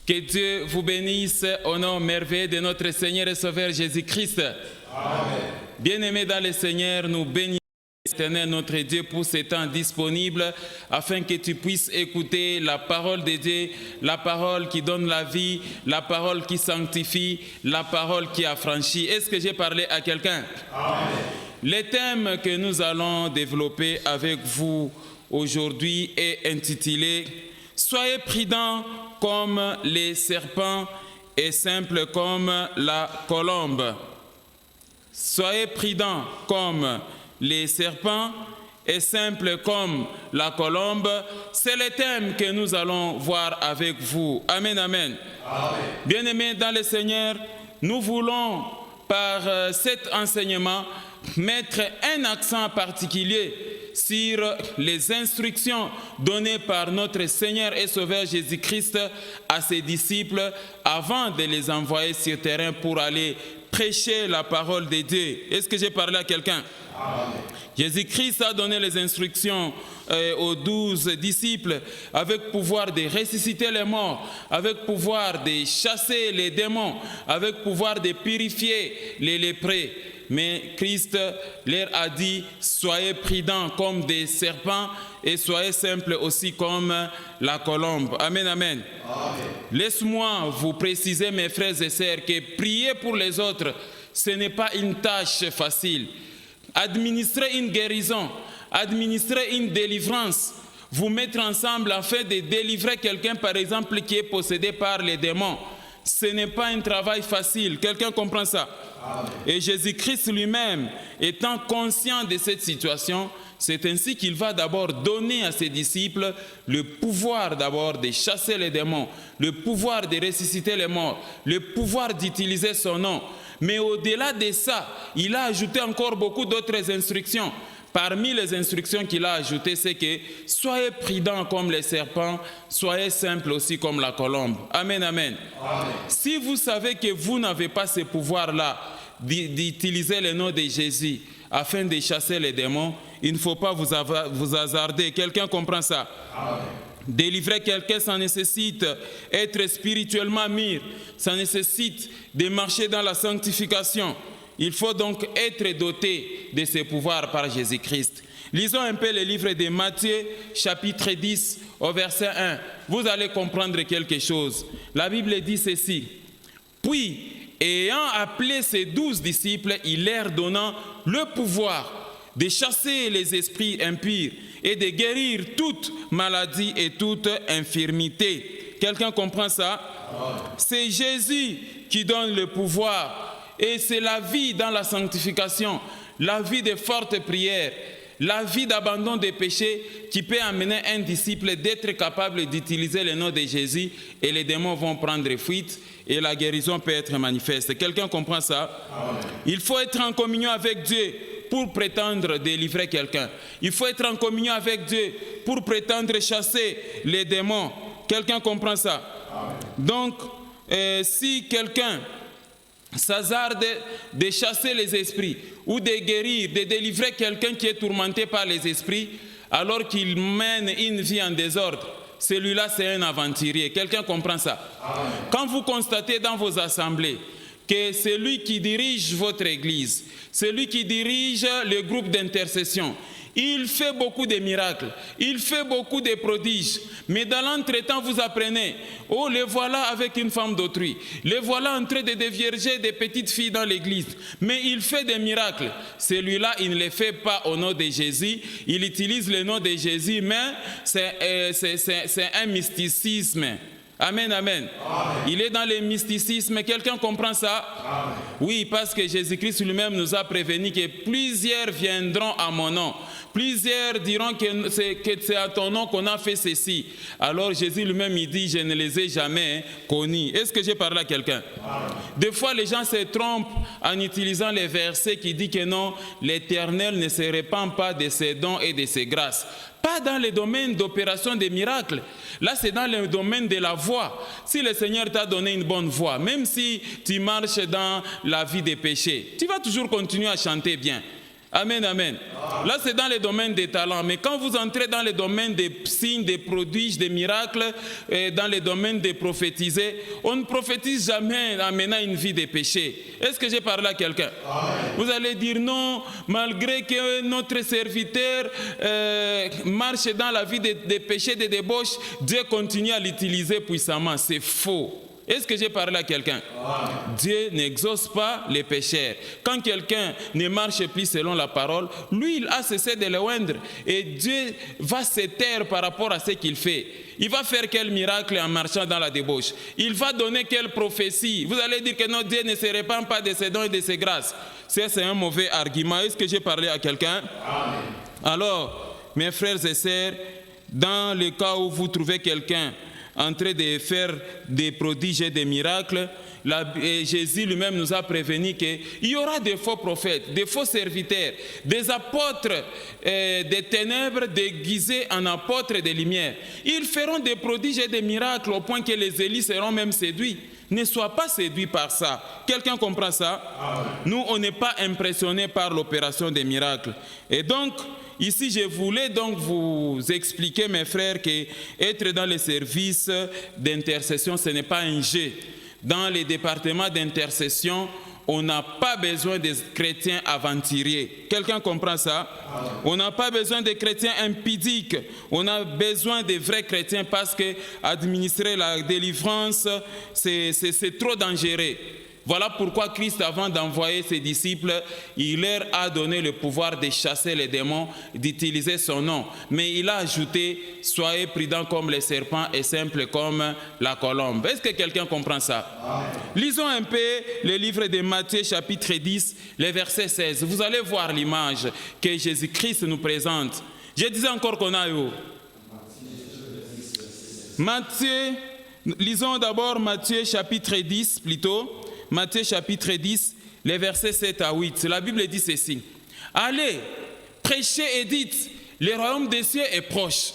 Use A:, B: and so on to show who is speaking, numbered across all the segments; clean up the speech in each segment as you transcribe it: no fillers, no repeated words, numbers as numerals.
A: Que Dieu vous bénisse au nom merveilleux de notre Seigneur et Sauveur Jésus-Christ.
B: Amen.
A: Bien-aimés dans le Seigneur, nous bénissons l'Éternel notre Dieu pour ce temps disponible afin que tu puisses écouter la parole de Dieu, la parole qui donne la vie, la parole qui sanctifie, la parole qui affranchit. Est-ce que j'ai parlé à quelqu'un?
B: Amen.
A: Le thème que nous allons développer avec vous aujourd'hui est intitulé « Soyez prudents comme les serpents et simples comme la colombe ». Soyez prudents comme les serpents et simples comme la colombe. C'est le thème que nous allons voir avec vous. Amen, amen.
B: Amen.
A: Bien-aimés dans le Seigneur, nous voulons par cet enseignement mettre un accent particulier sur les instructions données par notre Seigneur et Sauveur Jésus-Christ à ses disciples avant de les envoyer sur le terrain pour aller prêcher la parole de Dieu. Est-ce que j'ai parlé à quelqu'un? Jésus-Christ a donné les instructions aux 12 disciples avec pouvoir de ressusciter les morts, avec pouvoir de chasser les démons, avec pouvoir de purifier les lépreux. Mais Christ leur a dit, soyez prudents comme des serpents et soyez simples aussi comme la colombe. Amen, amen. Laisse-moi vous préciser, mes frères et sœurs, que prier pour les autres, ce n'est pas une tâche facile. Administrer une guérison, administrer une délivrance, vous mettre ensemble afin de délivrer quelqu'un, par exemple, qui est possédé par les démons, ce n'est pas un travail facile. Quelqu'un comprend ça? Amen. Et Jésus-Christ lui-même, étant conscient de cette situation, c'est ainsi qu'il va d'abord donner à ses disciples le pouvoir d'abord de chasser les démons, le pouvoir de ressusciter les morts, le pouvoir d'utiliser son nom. Mais au-delà de ça, il a ajouté encore beaucoup d'autres instructions. Parmi les instructions qu'il a ajoutées, c'est que soyez prudents comme les serpents, soyez simples aussi comme la colombe. Amen, amen. Amen. Si vous savez que vous n'avez pas ce pouvoir-là d'utiliser le nom de Jésus afin de chasser les démons, il ne faut pas vous hasarder. Quelqu'un comprend ça? Amen. Délivrer quelqu'un, ça nécessite être spirituellement mûr, ça nécessite de marcher dans la sanctification. Il faut donc être doté de ces pouvoirs par Jésus-Christ. Lisons un peu le livre de Matthieu, chapitre 10, au verset 1. Vous allez comprendre quelque chose. La Bible dit ceci. Puis, ayant appelé ses 12 disciples, il leur donna le pouvoir de chasser les esprits impurs et de guérir toute maladie et toute infirmité. Quelqu'un comprend ça? C'est Jésus qui donne le pouvoir. Et c'est la vie dans la sanctification, la vie de forte prière, la vie d'abandon des péchés qui peut amener un disciple d'être capable d'utiliser le nom de Jésus et les démons vont prendre fuite et la guérison peut être manifeste. Quelqu'un comprend ça? Amen. Il faut être en communion avec Dieu pour prétendre délivrer quelqu'un. Il faut être en communion avec Dieu pour prétendre chasser les démons. Quelqu'un comprend ça? Amen. Donc, si quelqu'un s'hasarde de chasser les esprits ou de guérir, de délivrer quelqu'un qui est tourmenté par les esprits alors qu'il mène une vie en désordre, celui-là c'est un aventurier. Quelqu'un comprend ça? Amen. Quand vous constatez dans vos assemblées que celui qui dirige votre église, celui qui dirige le groupe d'intercession, il fait beaucoup de miracles, il fait beaucoup de prodiges. Mais dans l'entretemps, vous apprenez, oh, le voilà avec une femme d'autrui. Le voilà en train de dévierger des petites filles dans l'église. Mais il fait des miracles. Celui-là, il ne les fait pas au nom de Jésus. Il utilise le nom de Jésus, mais c'est un mysticisme. Amen, amen, amen. Il est dans le mysticisme. Quelqu'un comprend ça? Amen. Oui, parce que Jésus-Christ lui-même nous a prévenu que plusieurs viendront à mon nom. Plusieurs diront que c'est à ton nom qu'on a fait ceci. Alors Jésus lui-même, il dit, je ne les ai jamais connus. Est-ce que j'ai parlé à quelqu'un? Des fois, les gens se trompent en utilisant les versets qui disent que non, l'Éternel ne se répand pas de ses dons et de ses grâces. Pas dans le domaine d'opération des miracles. Là, c'est dans le domaine de la voix. Si le Seigneur t'a donné une bonne voix, même si tu marches dans la vie des péchés, tu vas toujours continuer à chanter bien. Amen, amen. Là, c'est dans les domaines des talents. Mais quand vous entrez dans les domaines des signes, des prodiges, des miracles, dans les domaines des prophétisés, on ne prophétise jamais en menant une vie de péché. Est-ce que j'ai parlé à quelqu'un? Vous allez dire non, malgré que notre serviteur marche dans la vie des péchés, des débauches, Dieu continue à l'utiliser puissamment. C'est faux. Est-ce que j'ai parlé à quelqu'un? Dieu n'exauce pas les pécheurs. Quand quelqu'un ne marche plus selon la parole, lui, il a cessé de le oindre. Et Dieu va se taire par rapport à ce qu'il fait. Il va faire quel miracle en marchant dans la débauche? Il va donner quelle prophétie? Vous allez dire que non, Dieu ne se répand pas de ses dons et de ses grâces. Ça, c'est un mauvais argument. Est-ce que j'ai parlé à quelqu'un? Alors, mes frères et sœurs, dans le cas où vous trouvez quelqu'un en train de faire des prodiges et des miracles, Jésus lui-même nous a prévenu qu'il y aura des faux prophètes, des faux serviteurs, des apôtres des ténèbres déguisés en apôtres des lumières. Ils feront des prodiges et des miracles au point que les élus seront même séduits. Ne sois pas séduit par ça. Quelqu'un comprend ça? Nous, on n'est pas impressionnés par l'opération des miracles. Et donc, ici, je voulais donc vous expliquer, mes frères, qu'être dans les services d'intercession, ce n'est pas un jeu. Dans les départements d'intercession, on n'a pas besoin des chrétiens aventuriers. Quelqu'un comprend ça? On n'a pas besoin des chrétiens impudiques. On a besoin des vrais chrétiens parce que administrer la délivrance, c'est trop dangereux. Voilà pourquoi Christ, avant d'envoyer ses disciples, il leur a donné le pouvoir de chasser les démons, d'utiliser son nom. Mais il a ajouté, soyez prudents comme les serpents et simples comme la colombe. Est-ce que quelqu'un comprend ça? Amen. Lisons un peu le livre de Matthieu chapitre 10, le verset 16. Vous allez voir l'image que Jésus-Christ nous présente. Je disais encore qu'on a eu. Matthieu, lisons d'abord Matthieu chapitre 10 plutôt. Matthieu chapitre 10, les versets 7 à 8. La Bible dit ceci. Allez, prêchez et dites, le royaume des cieux est proche.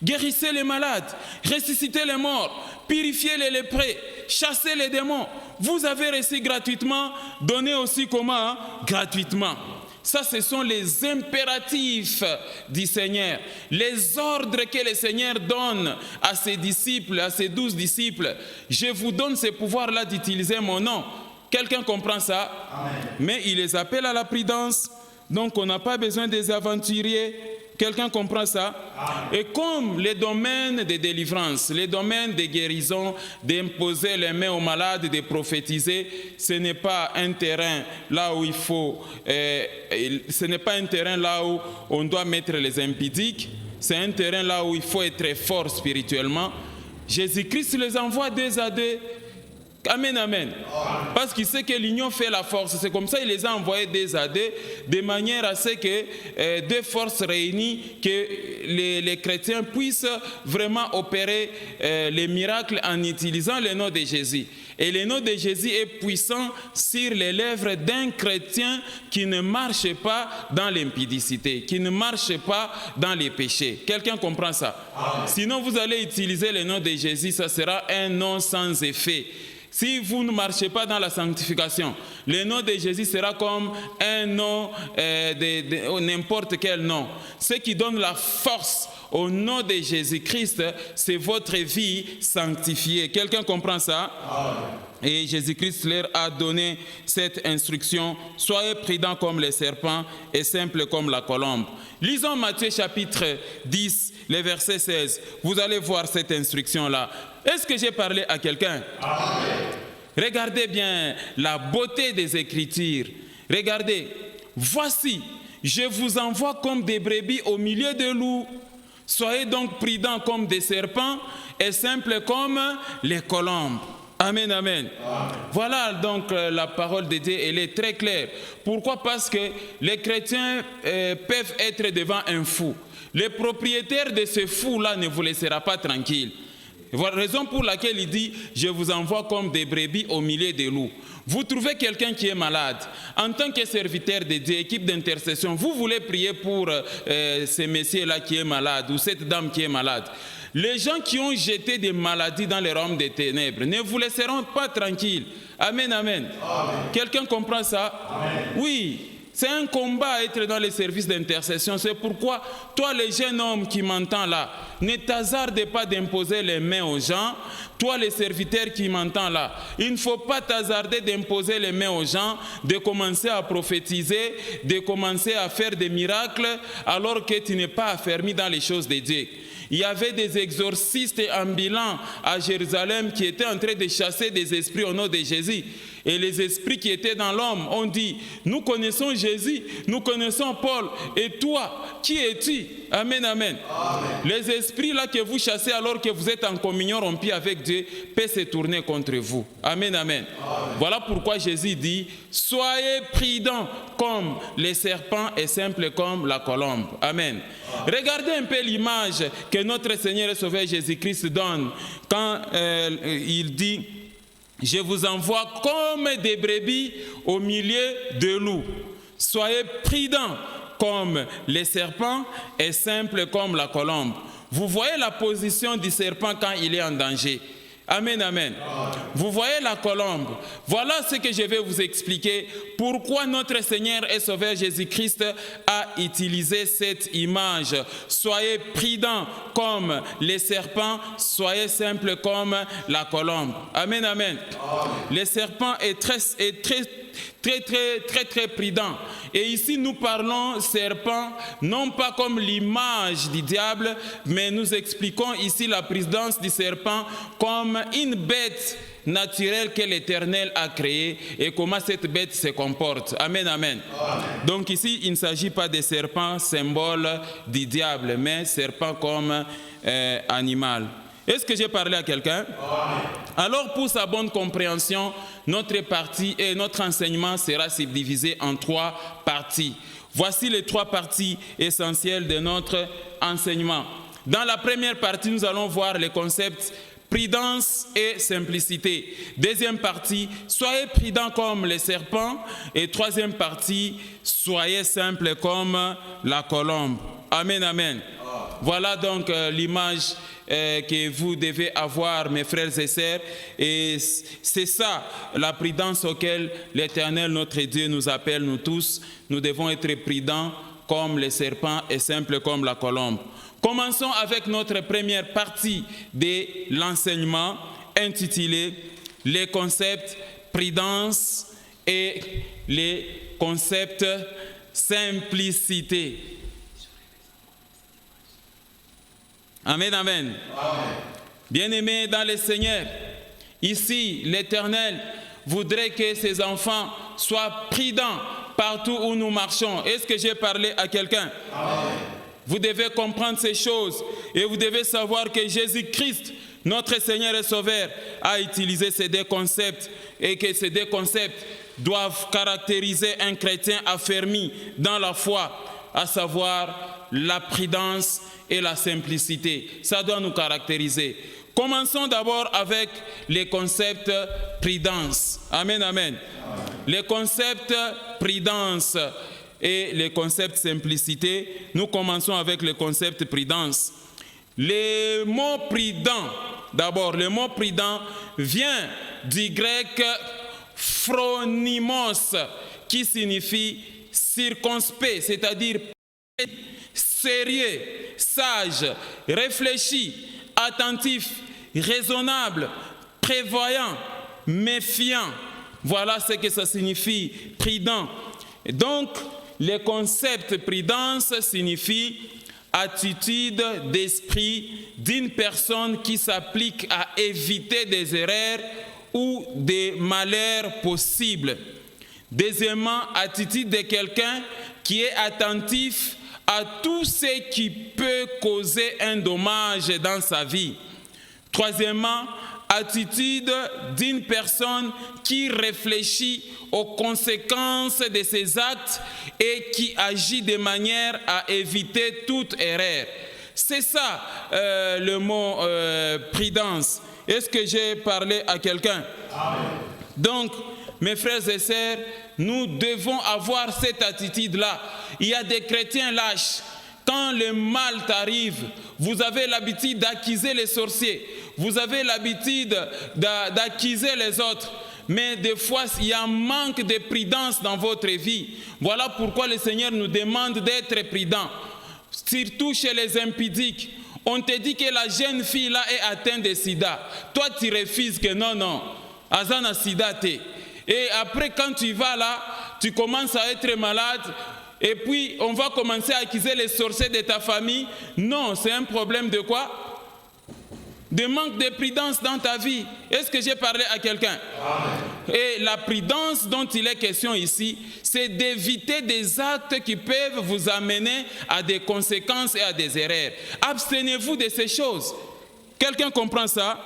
A: Guérissez les malades, ressuscitez les morts, purifiez les lépreux, chassez les démons. Vous avez reçu gratuitement, donnez aussi comment? Gratuitement. Ça, ce sont les impératifs du Seigneur, les ordres que le Seigneur donne à ses disciples, à ses 12 disciples. Je vous donne ce pouvoir-là d'utiliser mon nom. Quelqu'un comprend ça? Amen. Mais il les appelle à la prudence, donc on n'a pas besoin des aventuriers. Quelqu'un comprend ça? Amen. Et comme les domaines de délivrance, les domaines de guérison, d'imposer les mains aux malades, de prophétiser, ce n'est pas un terrain là où il faut, ce n'est pas un terrain là où on doit mettre les impudiques, c'est un terrain là où il faut être fort spirituellement. Jésus-Christ les envoie deux à deux. Amen, amen. Parce qu'il sait que l'union fait la force. C'est comme ça qu'il les a envoyés deux à deux, de manière à ce que deux forces réunies, que les chrétiens puissent vraiment opérer les miracles en utilisant le nom de Jésus. Et le nom de Jésus est puissant sur les lèvres d'un chrétien qui ne marche pas dans l'impudicité, qui ne marche pas dans les péchés. Quelqu'un comprend ça? Amen. Sinon, vous allez utiliser le nom de Jésus, ça sera un nom sans effet. Si vous ne marchez pas dans la sanctification, le nom de Jésus sera comme un nom de n'importe quel nom. Ce qui donne la force au nom de Jésus-Christ, c'est votre vie sanctifiée. Quelqu'un comprend ça? Amen. Et Jésus-Christ leur a donné cette instruction. Soyez prudents comme les serpents et simples comme la colombe. Lisons Matthieu chapitre 10, le verset 16. Vous allez voir cette instruction-là. Est-ce que j'ai parlé à quelqu'un? Regardez bien la beauté des Écritures. Regardez. Voici, je vous envoie comme des brebis au milieu de loups. Soyez donc prudents comme des serpents et simples comme les colombes. Amen, amen. Voilà donc la parole de Dieu, elle est très claire. Pourquoi? Parce que les chrétiens peuvent être devant un fou. Le propriétaire de ce fou-là ne vous laissera pas tranquille. Voilà la raison pour laquelle il dit « Je vous envoie comme des brebis au milieu des loups ». Vous trouvez quelqu'un qui est malade. En tant que serviteur de Dieu, équipe d'intercession, vous voulez prier pour ce monsieur-là qui est malade ou cette dame qui est malade. Les gens qui ont jeté des maladies dans les royaumes des ténèbres ne vous laisseront pas tranquilles. Amen, amen. Amen. Quelqu'un comprend ça? Amen. Oui. C'est un combat à être dans les services d'intercession. C'est pourquoi, toi les jeunes hommes qui m'entends là, ne t'hasarde pas d'imposer les mains aux gens. Toi les serviteurs qui m'entends là, il ne faut pas t'hasarder d'imposer les mains aux gens, de commencer à prophétiser, de commencer à faire des miracles, alors que tu n'es pas affermi dans les choses de Dieu. Il y avait des exorcistes ambulants à Jérusalem qui étaient en train de chasser des esprits au nom de Jésus. Et les esprits qui étaient dans l'homme ont dit, nous connaissons Jésus, nous connaissons Paul, et toi, qui es-tu? Amen, amen. Amen. Les esprits là que vous chassez alors que vous êtes en communion rompue avec Dieu, peuvent se tourner contre vous. Amen, amen. Amen. Voilà pourquoi Jésus dit, soyez prudents comme les serpents et simples comme la colombe. Amen. Amen. Regardez un peu l'image que notre Seigneur et Sauveur Jésus-Christ donne quand il dit, je vous envoie comme des brebis au milieu de loups. Soyez prudents comme les serpents et simples comme la colombe. Vous voyez la position du serpent quand il est en danger. Amen, amen. Vous voyez la colombe. Voilà ce que je vais vous expliquer. Pourquoi notre Seigneur et Sauveur Jésus-Christ a utilisé cette image. Soyez prudents comme les serpents, soyez simples comme la colombe. Amen, amen. Le serpent est très prudent. Et ici nous parlons serpent non pas comme l'image du diable, mais nous expliquons ici la prudence du serpent comme une bête naturelle que l'Éternel a créée et comment cette bête se comporte. Amen, amen. Amen. Donc ici il ne s'agit pas de serpent symbole du diable, mais serpent comme animal. Est-ce que j'ai parlé à quelqu'un? Alors, pour sa bonne compréhension, notre partie et notre enseignement sera subdivisé en 3 parties. Voici les 3 parties essentielles de notre enseignement. Dans la première partie, nous allons voir les concepts prudence et simplicité. Deuxième partie, soyez prudents comme les serpents. Et troisième partie, soyez simples comme la colombe. Amen, amen. Voilà donc l'image que vous devez avoir, mes frères et sœurs. Et c'est ça, la prudence auquel l'Éternel, notre Dieu, nous appelle, nous tous. Nous devons être prudents comme les serpents et simples comme la colombe. Commençons avec notre première partie de l'enseignement intitulée « Les concepts prudence et les concepts simplicité ». Amen, amen. Bien-aimés dans le Seigneur, ici l'Éternel voudrait que ses enfants soient prudents partout où nous marchons. Est-ce que j'ai parlé à quelqu'un? Vous devez comprendre ces choses et vous devez savoir que Jésus-Christ, notre Seigneur et Sauveur, a utilisé ces 2 concepts et que ces 2 concepts doivent caractériser un chrétien affermi dans la foi, à savoir la prudence et la simplicité. Ça doit nous caractériser. Commençons d'abord avec les concepts prudence. Amen, amen. Les concepts prudence et les concepts simplicité. Nous commençons avec le concept prudence. Le mot prudent, d'abord, le mot prudent vient du grec phronimos, qui signifie circonspect, c'est-à-dire sérieux, sage, réfléchi, attentif, raisonnable, prévoyant, méfiant. Voilà ce que ça signifie, prudent. Et donc, le concept prudence signifie attitude d'esprit d'une personne qui s'applique à éviter des erreurs ou des malheurs possibles. Deuxièmement, attitude de quelqu'un qui est attentif à tout ce qui peut causer un dommage dans sa vie. Troisièmement, attitude d'une personne qui réfléchit aux conséquences de ses actes et qui agit de manière à éviter toute erreur. C'est ça le mot prudence. Est-ce que j'ai parlé à quelqu'un? Donc, mes frères et sœurs, nous devons avoir cette attitude-là. Il y a des chrétiens lâches. Quand le mal t'arrive, vous avez l'habitude d'accuser les sorciers. Vous avez l'habitude d'accuser les autres. mais des fois il y a un manque de prudence dans votre vie. Voilà pourquoi le Seigneur nous demande d'être prudents, surtout chez les impudiques. On te dit que la jeune fille là est atteinte de sida. Toi tu refuses que non, azana sida te. Et après quand tu vas là, tu commences à être malade. Et puis on va commencer à accuser les sorciers de ta famille. Non, c'est un problème de quoi? De manque de prudence dans ta vie. Est-ce que j'ai parlé à quelqu'un? Et la prudence dont il est question ici, c'est d'éviter des actes qui peuvent vous amener à des conséquences et à des erreurs. Abstenez-vous de ces choses. Quelqu'un comprend ça?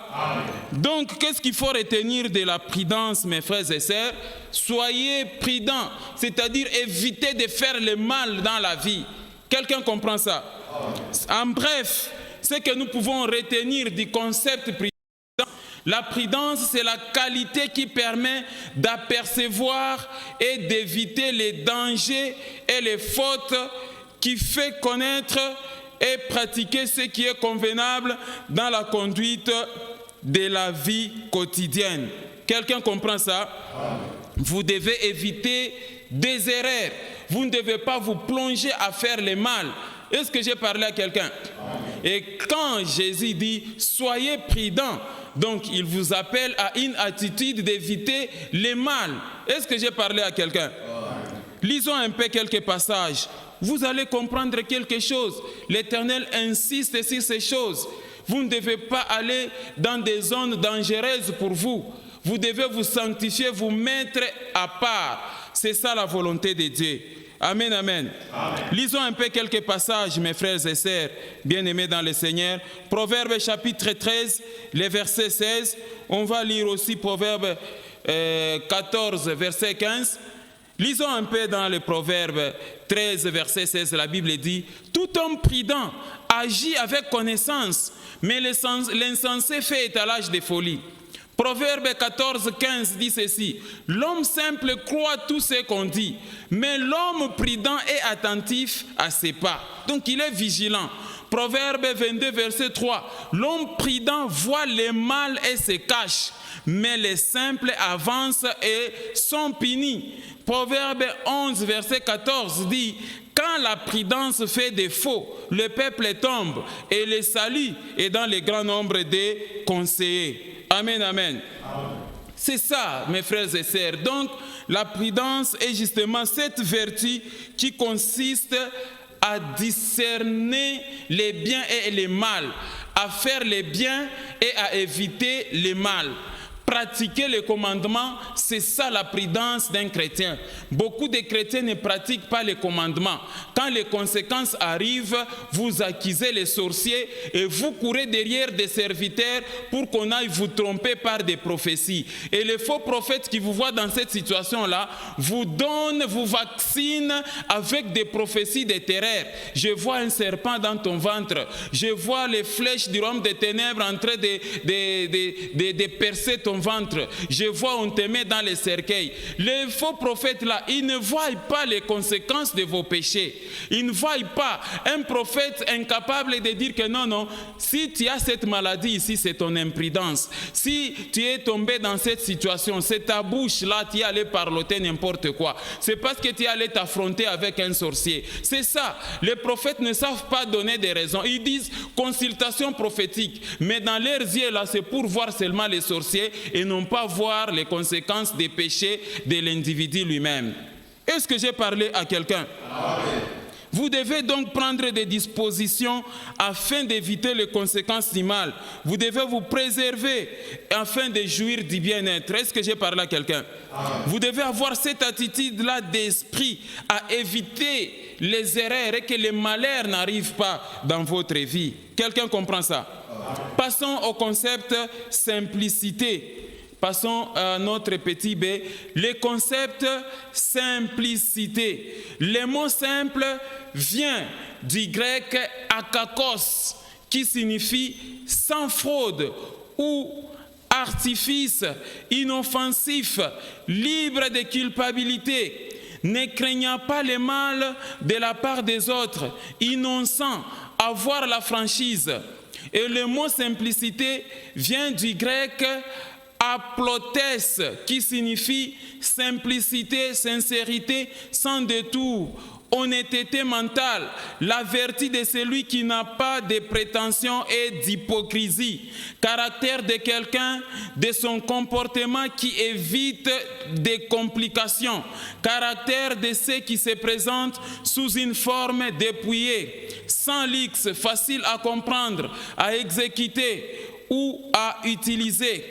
A: Donc, qu'est-ce qu'il faut retenir de la prudence, mes frères et sœurs? Soyez prudents, c'est-à-dire évitez de faire le mal dans la vie. Quelqu'un comprend ça? En bref, ce que nous pouvons retenir du concept prudence, la prudence, c'est la qualité qui permet d'apercevoir et d'éviter les dangers et les fautes, qui fait connaître et pratiquer ce qui est convenable dans la conduite de la vie quotidienne. Quelqu'un comprend ça? Vous devez éviter des erreurs. Vous ne devez pas vous plonger à faire le mal. Est-ce que j'ai parlé à quelqu'un? Et quand Jésus dit « soyez prudents », donc il vous appelle à une attitude d'éviter le mal. Est-ce que j'ai parlé à quelqu'un? Lisons un peu quelques passages. Vous allez comprendre quelque chose. L'Éternel insiste sur ces choses. Vous ne devez pas aller dans des zones dangereuses pour vous. Vous devez vous sanctifier, vous mettre à part. C'est ça la volonté de Dieu. Amen, amen. Lisons un peu quelques passages, mes frères et sœurs, bien-aimés dans le Seigneur. Proverbe chapitre 13, le verset 16. On va lire aussi Proverbe 14, verset 15. Lisons un peu dans le Proverbe 13, verset 16. La Bible dit « Tout homme prudent agit avec connaissance, mais l'insensé fait étalage de folie. » Proverbe 14, 15 dit ceci: « L'homme simple croit tout ce qu'on dit, mais l'homme prudent est attentif à ses pas. » Donc il est vigilant. Proverbe 22, verset 3, « L'homme prudent voit le mal et se cache, mais les simples avancent et sont punis. » Proverbe 11, verset 14 dit: « Quand la prudence fait défaut, le peuple tombe, et le salut est dans le grand nombre des conseillers. » Amen, amen. C'est ça, mes frères et sœurs. Donc, la prudence est justement cette vertu qui consiste à discerner les biens et les mal, à faire les biens et à éviter les mal. Pratiquer les commandements, c'est ça la prudence d'un chrétien. Beaucoup de chrétiens ne pratiquent pas les commandements. Quand les conséquences arrivent, vous accusez les sorciers et vous courez derrière des serviteurs pour qu'on aille vous tromper par des prophéties. Et les faux prophètes qui vous voient dans cette situation-là vous donnent, vous vaccinent avec des prophéties de terreur. Je vois un serpent dans ton ventre. Je vois les flèches du royaume des ténèbres en train de percer ton ventre. Je vois on te met dans les cercueils. Les faux prophètes là, ils ne voient pas les conséquences de vos péchés. Ils ne voient pas un prophète incapable de dire que non, si tu as cette maladie ici, c'est ton imprudence. Si tu es tombé dans cette situation, c'est ta bouche là, tu es allé parloter n'importe quoi. C'est parce que tu es allé t'affronter avec un sorcier. C'est ça. Les prophètes ne savent pas donner des raisons. Ils disent consultation prophétique. Mais dans leurs yeux là, c'est pour voir seulement les sorciers et non pas voir les conséquences des péchés de l'individu lui-même. Est-ce que j'ai parlé à quelqu'un? Vous devez donc prendre des dispositions afin d'éviter les conséquences du mal. Vous devez vous préserver afin de jouir du bien-être. Est-ce que j'ai parlé à quelqu'un? Vous devez avoir cette attitude-là d'esprit à éviter les erreurs et que les malheurs n'arrivent pas dans votre vie. Quelqu'un comprend ça? Passons au concept simplicité. Passons à notre petit B, le concept simplicité. Le mot simple vient du grec akakos, qui signifie sans fraude ou artifice, inoffensif, libre de culpabilité, ne craignant pas le mal de la part des autres, innocent, avoir la franchise. Et le mot simplicité vient du grec Aplotes, qui signifie simplicité, sincérité, sans détour, honnêteté mentale, la vertu de celui qui n'a pas de prétention et d'hypocrisie, caractère de quelqu'un, de son comportement qui évite des complications, caractère de ceux qui se présentent sous une forme dépouillée, sans luxe, facile à comprendre, à exécuter ou à utiliser,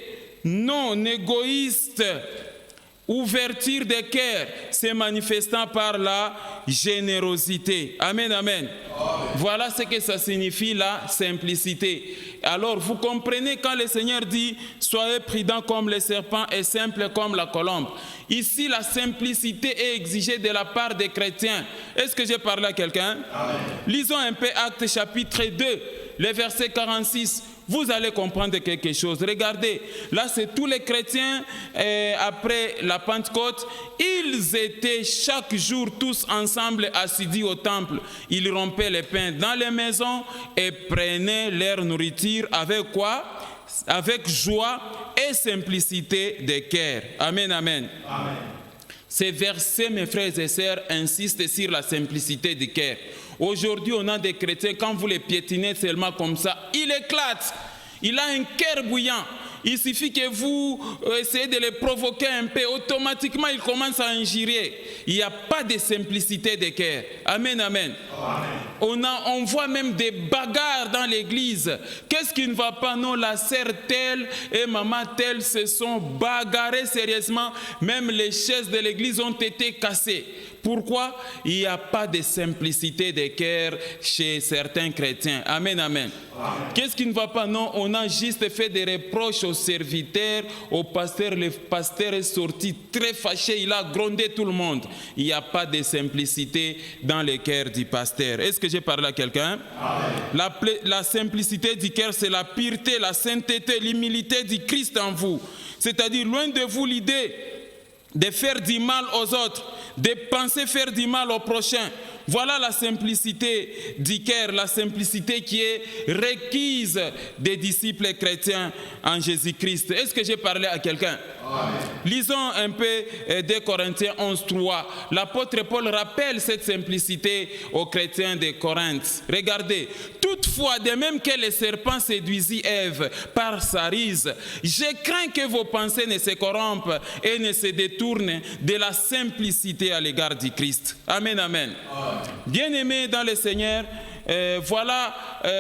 A: non égoïste, ouverture de cœur, se manifestant par la générosité. Amen, amen. Voilà ce que ça signifie la simplicité. Alors vous comprenez quand le Seigneur dit « Soyez prudents comme le serpent et simples comme la colombe ». Ici, la simplicité est exigée de la part des chrétiens. Est-ce que j'ai parlé à quelqu'un? Lisons un peu Actes chapitre 2, le verset 46. Vous allez comprendre quelque chose. Regardez, là c'est tous les chrétiens après la Pentecôte. Ils étaient chaque jour tous ensemble assidus au temple. Ils rompaient les pains dans les maisons et prenaient leur nourriture avec quoi? Avec joie et simplicité de cœur. Amen, amen. Amen. Ces versets, mes frères et sœurs, insistent sur la simplicité du cœur. Aujourd'hui, on a des chrétiens, quand vous les piétinez seulement comme ça, il éclate. Il a un cœur bouillant. Il suffit que vous essayez de les provoquer un peu, automatiquement ils commencent à injurier. Il n'y a pas de simplicité de cœur. Amen, amen. On voit même des bagarres dans l'église. Qu'est-ce qui ne va pas? Non, la sœur telle et maman telle se sont bagarrées sérieusement. Même les chaises de l'église ont été cassées. Pourquoi? Il n'y a pas de simplicité de cœur chez certains chrétiens. Amen, amen. Qu'est-ce qui ne va pas? Non, on a juste fait des reproches aux serviteurs, au pasteur. Le pasteur est sorti très fâché, il a grondé tout le monde. Il n'y a pas de simplicité dans le cœur du pasteur. Est-ce que j'ai parlé à quelqu'un? La simplicité du cœur, c'est la pureté, la sainteté, l'humilité du Christ en vous. C'est-à-dire, loin de vous l'idée de faire du mal aux autres, de penser faire du mal au prochain. Voilà la simplicité du cœur, la simplicité qui est requise des disciples chrétiens en Jésus-Christ. Est-ce que j'ai parlé à quelqu'un? Lisons un peu 2 Corinthiens 11:3. L'apôtre Paul rappelle cette simplicité aux chrétiens de Corinthe. Regardez, toutefois, de même que le serpent séduisit Ève par sa ruse, je crains que vos pensées ne se corrompent et ne se détournent de la simplicité à l'égard du Christ. Amen, amen. Bien-aimés dans le Seigneur, voilà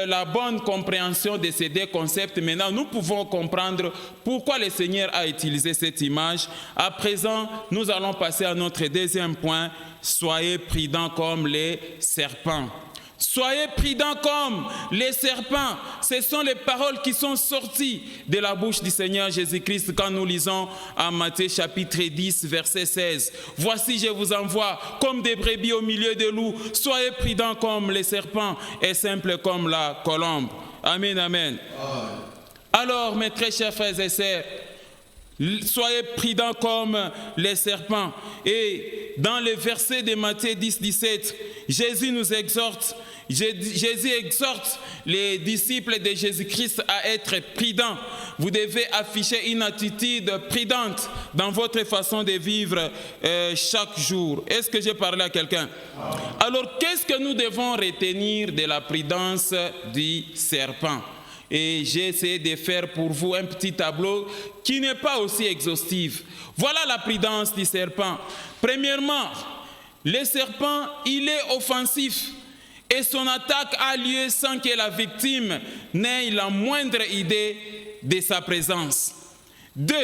A: la bonne compréhension de ces 2 concepts. Maintenant, nous pouvons comprendre pourquoi le Seigneur a utilisé cette image. À présent, nous allons passer à notre deuxième point. Soyez prudents comme les serpents. Soyez prudents comme les serpents. Ce sont les paroles qui sont sorties de la bouche du Seigneur Jésus-Christ quand nous lisons en Matthieu chapitre 10, verset 16. Voici, je vous envoie comme des brebis au milieu des loups. Soyez prudents comme les serpents et simples comme la colombe. Amen, amen. Alors, mes très chers frères et sœurs, soyez prudents comme les serpents. Et dans le verset de Matthieu 10, 17, Jésus nous exhorte. Jésus exhorte les disciples de Jésus-Christ à être prudents. Vous devez afficher une attitude prudente dans votre façon de vivre chaque jour. Est-ce que j'ai parlé à quelqu'un? Alors, qu'est-ce que nous devons retenir de la prudence du serpent? Et j'ai essayé de faire pour vous un petit tableau qui n'est pas aussi exhaustif. Voilà la prudence du serpent. Premièrement, le serpent, il est offensif. Et son attaque a lieu sans que la victime n'ait la moindre idée de sa présence. 2.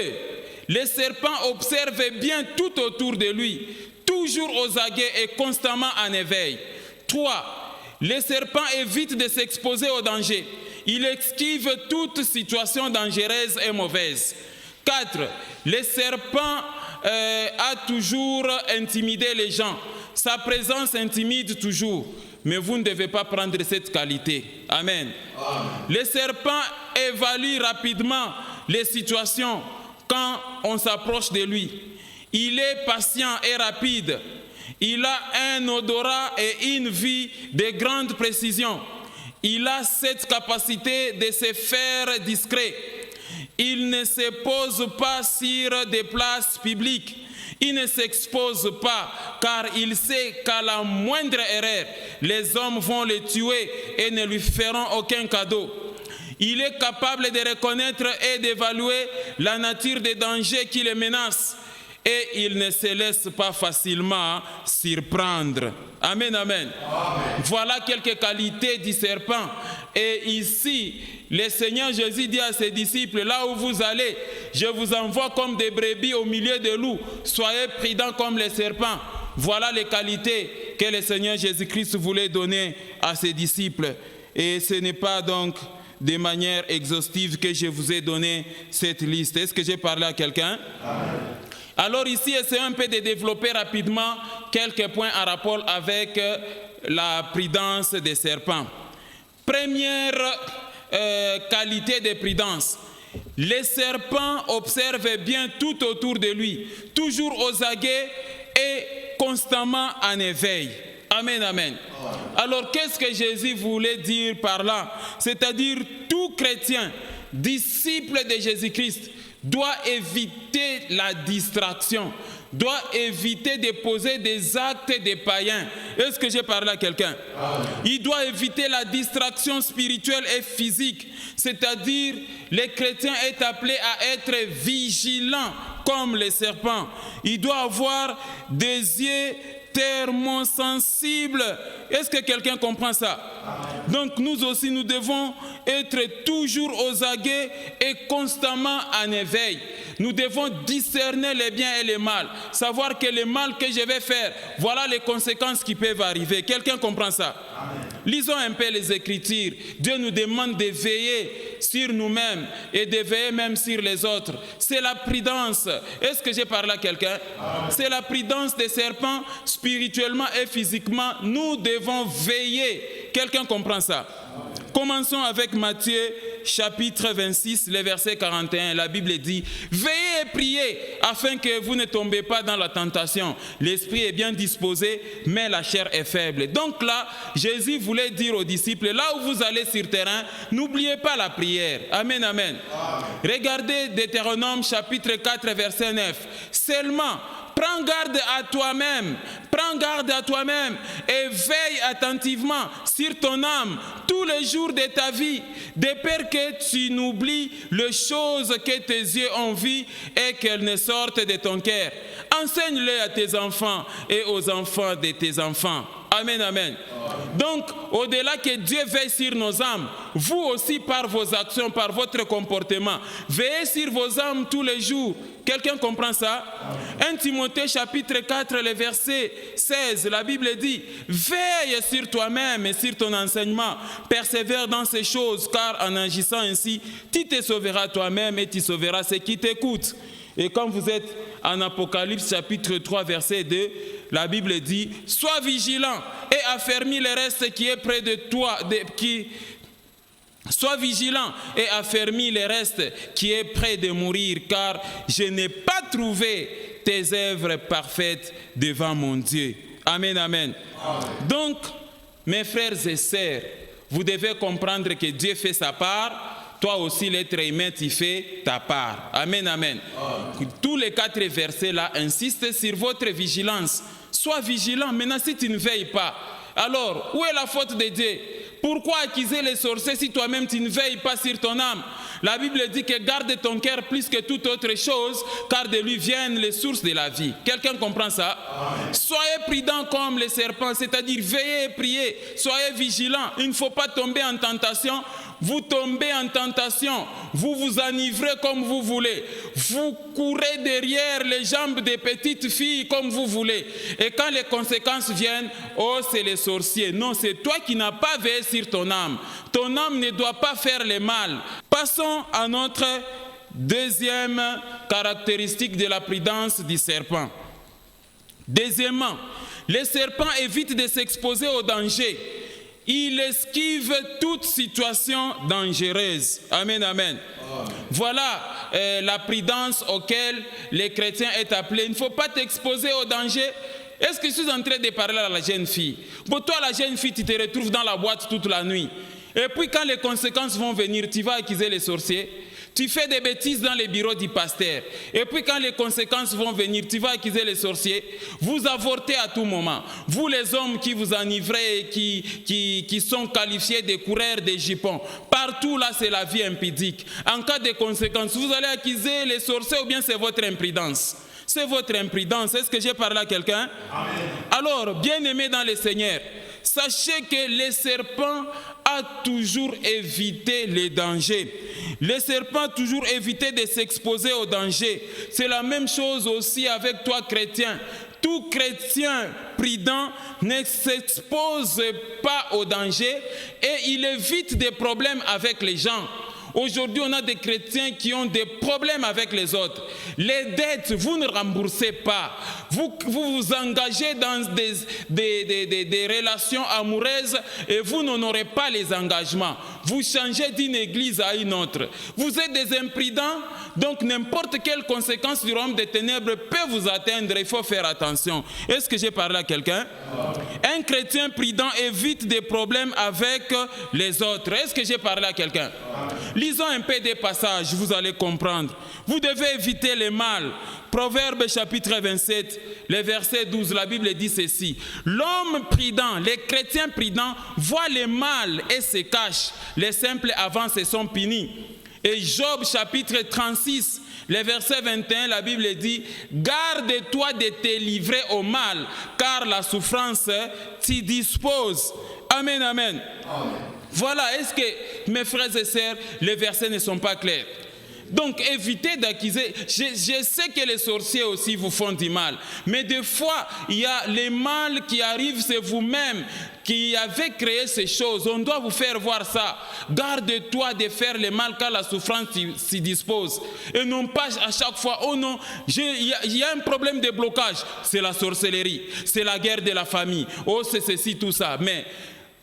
A: Le serpent observe bien tout autour de lui, toujours aux aguets et constamment en éveil. 3. Le serpent évite de s'exposer au danger. Il esquive toute situation dangereuse et mauvaise. 4. Le serpent a toujours intimidé les gens. Sa présence intimide toujours. Mais vous ne devez pas prendre cette qualité. Amen. Le serpent évalue rapidement les situations quand on s'approche de lui. Il est patient et rapide. Il a un odorat et une vue de grande précision. Il a cette capacité de se faire discret. Il ne se pose pas sur des places publiques. Il ne s'expose pas, car il sait qu'à la moindre erreur, les hommes vont le tuer et ne lui feront aucun cadeau. Il est capable de reconnaître et d'évaluer la nature des dangers qui le menacent. Et il ne se laisse pas facilement surprendre. Amen, amen. Amen. Voilà quelques qualités du serpent. Et ici, le Seigneur Jésus dit à ses disciples, là où vous allez, je vous envoie comme des brebis au milieu des loups. Soyez prudents comme les serpents. Voilà les qualités que le Seigneur Jésus-Christ voulait donner à ses disciples. Et ce n'est pas donc de manière exhaustive que je vous ai donné cette liste. Est-ce que j'ai parlé à quelqu'un? Amen. Alors ici, essayons un peu de développer rapidement quelques points en rapport avec la prudence des serpents. Première qualité de prudence. Les serpents observent bien tout autour de lui, toujours aux aguets et constamment en éveil. Amen, amen. Alors, qu'est-ce que Jésus voulait dire par là? C'est-à-dire, tout chrétien, disciple de Jésus-Christ, doit éviter la distraction, doit éviter de poser des actes de païens. Est-ce que j'ai parlé à quelqu'un? Il doit éviter la distraction spirituelle et physique, c'est-à-dire le chrétien est appelé à être vigilant comme les serpents. Il doit avoir des yeux thermosensibles. Est-ce que quelqu'un comprend ça? Donc nous aussi, nous devons être toujours aux aguets et constamment en éveil. Nous devons discerner les biens et les mal. Savoir que le mal que je vais faire, voilà les conséquences qui peuvent arriver. Quelqu'un comprend ça? Amen. Lisons un peu les Écritures. Dieu nous demande de veiller sur nous-mêmes et de veiller même sur les autres. C'est la prudence. Est-ce que j'ai parlé à quelqu'un? C'est la prudence des serpents, spirituellement et physiquement. Nous devons veiller. Quelqu'un comprend ça? Commençons avec Matthieu chapitre 26, le verset 41. La Bible dit, veillez et priez afin que vous ne tombez pas dans la tentation. L'esprit est bien disposé, mais la chair est faible. Donc là, Jésus voulait dire aux disciples, là où vous allez sur terrain, n'oubliez pas la prière. Amen, amen. Regardez Deutéronome chapitre 4, verset 9. Seulement, prends garde à toi-même et veille attentivement sur ton âme tous les jours de ta vie, de peur que tu n'oublies les choses que tes yeux ont vues et qu'elles ne sortent de ton cœur. Enseigne-les à tes enfants et aux enfants de tes enfants. Amen, amen. Donc, au-delà que Dieu veille sur nos âmes, vous aussi par vos actions, par votre comportement, veillez sur vos âmes tous les jours. Quelqu'un comprend ça? 1 Timothée chapitre 4, le verset 16, la Bible dit, veille sur toi-même et sur ton enseignement, persévère dans ces choses, car en agissant ainsi, tu te sauveras toi-même et tu sauveras ceux qui t'écoutent. Et quand vous êtes en Apocalypse chapitre 3, verset 2, la Bible dit, sois vigilant et affermis le reste qui est près de toi, sois vigilant et affermis le reste qui est près de mourir, car je n'ai pas trouvé tes œuvres parfaites devant mon Dieu. Amen, amen. Amen. Donc, mes frères et sœurs, vous devez comprendre que Dieu fait sa part. Toi aussi, l'être humain, tu fais ta part. Amen, amen. Tous les 4 versets-là insistent sur votre vigilance. Sois vigilant. Maintenant, si tu ne veilles pas, alors, où est la faute de Dieu? Pourquoi accuser les sorciers si toi-même tu ne veilles pas sur ton âme? La Bible dit que garde ton cœur plus que toute autre chose, car de lui viennent les sources de la vie. Quelqu'un comprend ça? Amen. Soyez prudents comme les serpents, c'est-à-dire veillez et priez. Soyez vigilants. Il ne faut pas tomber en tentation. Vous tombez en tentation, vous vous enivrez comme vous voulez, vous courez derrière les jambes des petites filles comme vous voulez. Et quand les conséquences viennent, oh c'est les sorciers. Non, c'est toi qui n'as pas veillé sur ton âme. Ton âme ne doit pas faire le mal. Passons à notre deuxième caractéristique de la prudence du serpent. Deuxièmement, les serpents évitent de s'exposer au danger. Il esquive toute situation dangereuse. Amen, amen. Oh. Voilà la prudence auquel les chrétiens sont appelés. Il ne faut pas t'exposer au danger. Est-ce que je suis en train de parler à la jeune fille? Bon, toi, la jeune fille, tu te retrouves dans la boîte toute la nuit. Et puis, quand les conséquences vont venir, tu vas accuser les sorciers. Tu fais des bêtises dans les bureaux du pasteur. Et puis quand les conséquences vont venir, tu vas accuser les sorciers. Vous avortez à tout moment. Vous les hommes qui vous enivrez et qui sont qualifiés de coureurs des jupons. Partout là, c'est la vie impudique. En cas de conséquences, vous allez accuser les sorciers ou bien c'est votre imprudence. C'est votre imprudence. Est-ce que j'ai parlé à quelqu'un? Alors, bien-aimés dans le Seigneur, sachez que le serpent a toujours évité les dangers. Le serpent a toujours évité de s'exposer aux dangers. C'est la même chose aussi avec toi, chrétien. Tout chrétien prudent ne s'expose pas aux dangers et il évite des problèmes avec les gens. Aujourd'hui, on a des chrétiens qui ont des problèmes avec les autres. Les dettes, vous ne remboursez pas. Vous vous engagez dans des relations amoureuses et vous n'honorez pas les engagements. Vous changez d'une église à une autre. Vous êtes des imprudents, donc n'importe quelle conséquence du royaume des ténèbres peut vous atteindre. Il faut faire attention. Est-ce que j'ai parlé à quelqu'un? Un chrétien prudent évite des problèmes avec les autres. Est-ce que j'ai parlé à quelqu'un? Lisons un peu des passages, vous allez comprendre. Vous devez éviter le mal. Proverbe chapitre 27, le verset 12, la Bible dit ceci. L'homme prudent, les chrétiens prudents, voient le mal et se cachent. Les simples avancent et sont punis. Et Job chapitre 36, le verset 21, la Bible dit, garde-toi de te livrer au mal, car la souffrance t'y dispose. Amen, amen. Amen. Voilà, est-ce que mes frères et sœurs, les versets ne sont pas clairs? Donc évitez d'accuser. Je sais que les sorciers aussi vous font du mal, mais des fois il y a les mal qui arrivent, c'est vous-même qui avez créé ces choses. On doit vous faire voir ça. Garde-toi de faire le mal car la souffrance s'y dispose. Et non pas à chaque fois, oh non, il y a un problème de blocage. C'est la sorcellerie, c'est la guerre de la famille, oh c'est ceci, tout ça. Mais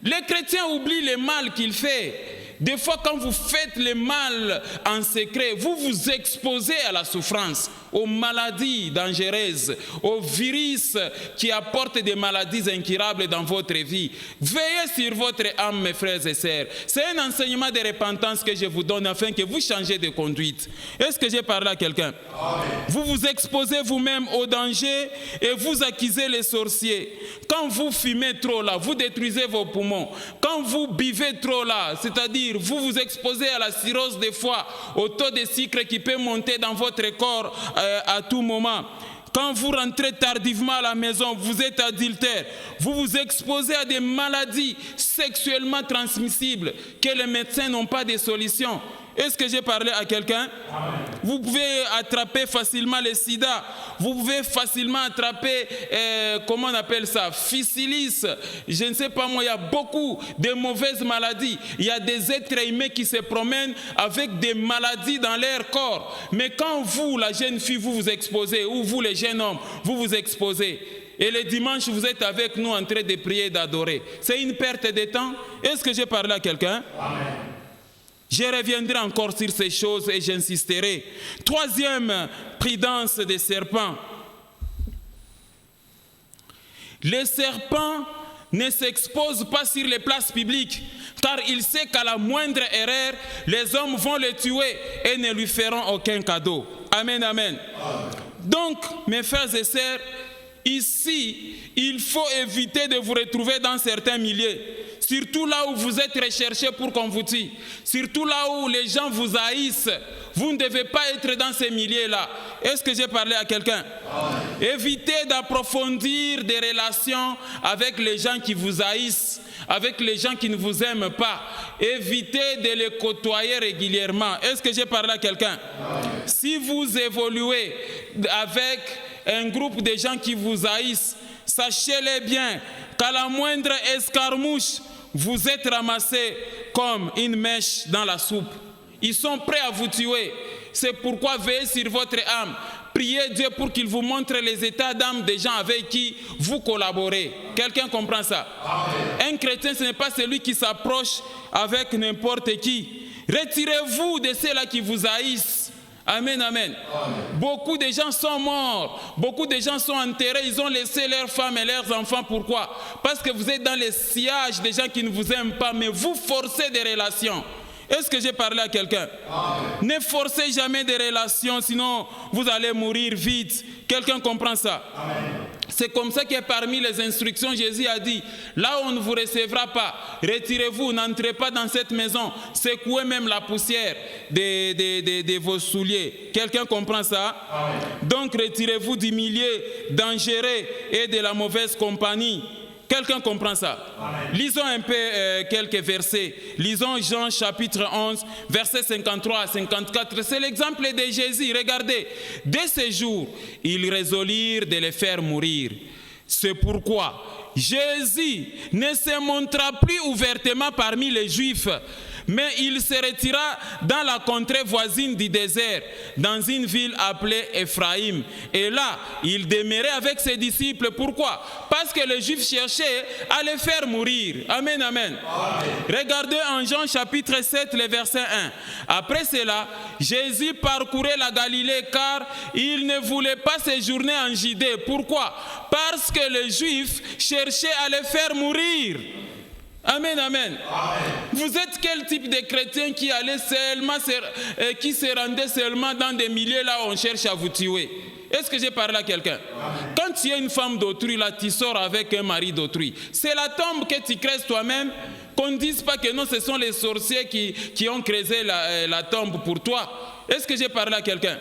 A: les chrétiens oublient le mal qu'ils font. Des fois, quand vous faites le mal en secret, vous vous exposez à la souffrance, aux maladies dangereuses, aux virus qui apportent des maladies incurables dans votre vie. Veillez sur votre âme, mes frères et sœurs. C'est un enseignement de repentance que je vous donne afin que vous changiez de conduite. Est-ce que j'ai parlé à quelqu'un? Vous vous exposez vous-même au danger et vous accusez les sorciers. Quand vous fumez trop là, vous détruisez vos poumons. Quand vous buvez trop là, c'est-à-dire vous vous exposez à la cirrhose des foies, au taux de sucre qui peut monter dans votre corps à tout moment. Quand vous rentrez tardivement à la maison, vous êtes adultère, vous vous exposez à des maladies sexuellement transmissibles que les médecins n'ont pas de solution. Est-ce que j'ai parlé à quelqu'un? Vous pouvez attraper facilement le sida. Vous pouvez facilement attraper, comment on appelle ça, syphilis. Je ne sais pas moi, il y a beaucoup de mauvaises maladies. Il y a des êtres humains qui se promènent avec des maladies dans leur corps. Mais quand vous, la jeune fille, vous vous exposez, ou vous, les jeunes hommes, vous vous exposez, et le dimanche, vous êtes avec nous en train de prier et d'adorer, c'est une perte de temps. Est-ce que j'ai parlé à quelqu'un? Amen. Je reviendrai encore sur ces choses et j'insisterai. Troisième prudence des serpents. Les serpents ne s'exposent pas sur les places publiques, car il sait qu'à la moindre erreur, les hommes vont le tuer et ne lui feront aucun cadeau. Amen, amen. Donc, mes frères et sœurs, ici, il faut éviter de vous retrouver dans certains milieux. Surtout là où vous êtes recherché pour qu'on vous tue. Surtout là où les gens vous haïssent. Vous ne devez pas être dans ces milieux-là. Est-ce que j'ai parlé à quelqu'un? Évitez d'approfondir des relations avec les gens qui vous haïssent, avec les gens qui ne vous aiment pas. Évitez de les côtoyer régulièrement. Est-ce que j'ai parlé à quelqu'un? Si vous évoluez avec un groupe de gens qui vous haïssent, sachez-le bien qu'à la moindre escarmouche, vous êtes ramassés comme une mèche dans la soupe. Ils sont prêts à vous tuer. C'est pourquoi veillez sur votre âme. Priez Dieu pour qu'il vous montre les états d'âme des gens avec qui vous collaborez. Quelqu'un comprend ça? Amen. Un chrétien, ce n'est pas celui qui s'approche avec n'importe qui. Retirez-vous de ceux-là qui vous haïssent. Amen, amen, amen. Beaucoup de gens sont morts, beaucoup de gens sont enterrés, ils ont laissé leurs femmes et leurs enfants. Pourquoi? Parce que vous êtes dans les sillages des gens qui ne vous aiment pas, mais vous forcez des relations. Est-ce que j'ai parlé à quelqu'un? Ne forcez jamais des relations, sinon vous allez mourir vite. Quelqu'un comprend ça? C'est comme ça que parmi les instructions, Jésus a dit, là où on ne vous recevra pas, retirez-vous, n'entrez pas dans cette maison, secouez même la poussière de vos souliers. Quelqu'un comprend ça? Donc retirez-vous du milieu dangereux et de la mauvaise compagnie. Quelqu'un comprend ça? Lisons un peu quelques versets. Lisons Jean chapitre 11, versets 53 à 54. C'est l'exemple de Jésus. Regardez, dès ce jour, ils résolurent de le faire mourir. C'est pourquoi Jésus ne se montra plus ouvertement parmi les Juifs, mais il se retira dans la contrée voisine du désert, dans une ville appelée Ephraïm. Et là, il demeurait avec ses disciples. Pourquoi? Parce que les Juifs cherchaient à les faire mourir. Amen, amen. Regardez en Jean chapitre 7, le verset 1. Après cela, Jésus parcourait la Galilée car il ne voulait pas séjourner en Judée. Pourquoi? Parce que les Juifs cherchaient à les faire mourir. Amen, amen. Vous êtes quel type de chrétien qui allait seulement, qui se rendait seulement dans des milieux là où on cherche à vous tuer? Est-ce que j'ai parlé à quelqu'un? Quand tu es une femme d'autrui, là, tu sors avec un mari d'autrui. C'est la tombe que tu creuses toi-même. Qu'on ne dise pas que non, ce sont les sorciers qui ont creusé la tombe pour toi. Est-ce que j'ai parlé à quelqu'un?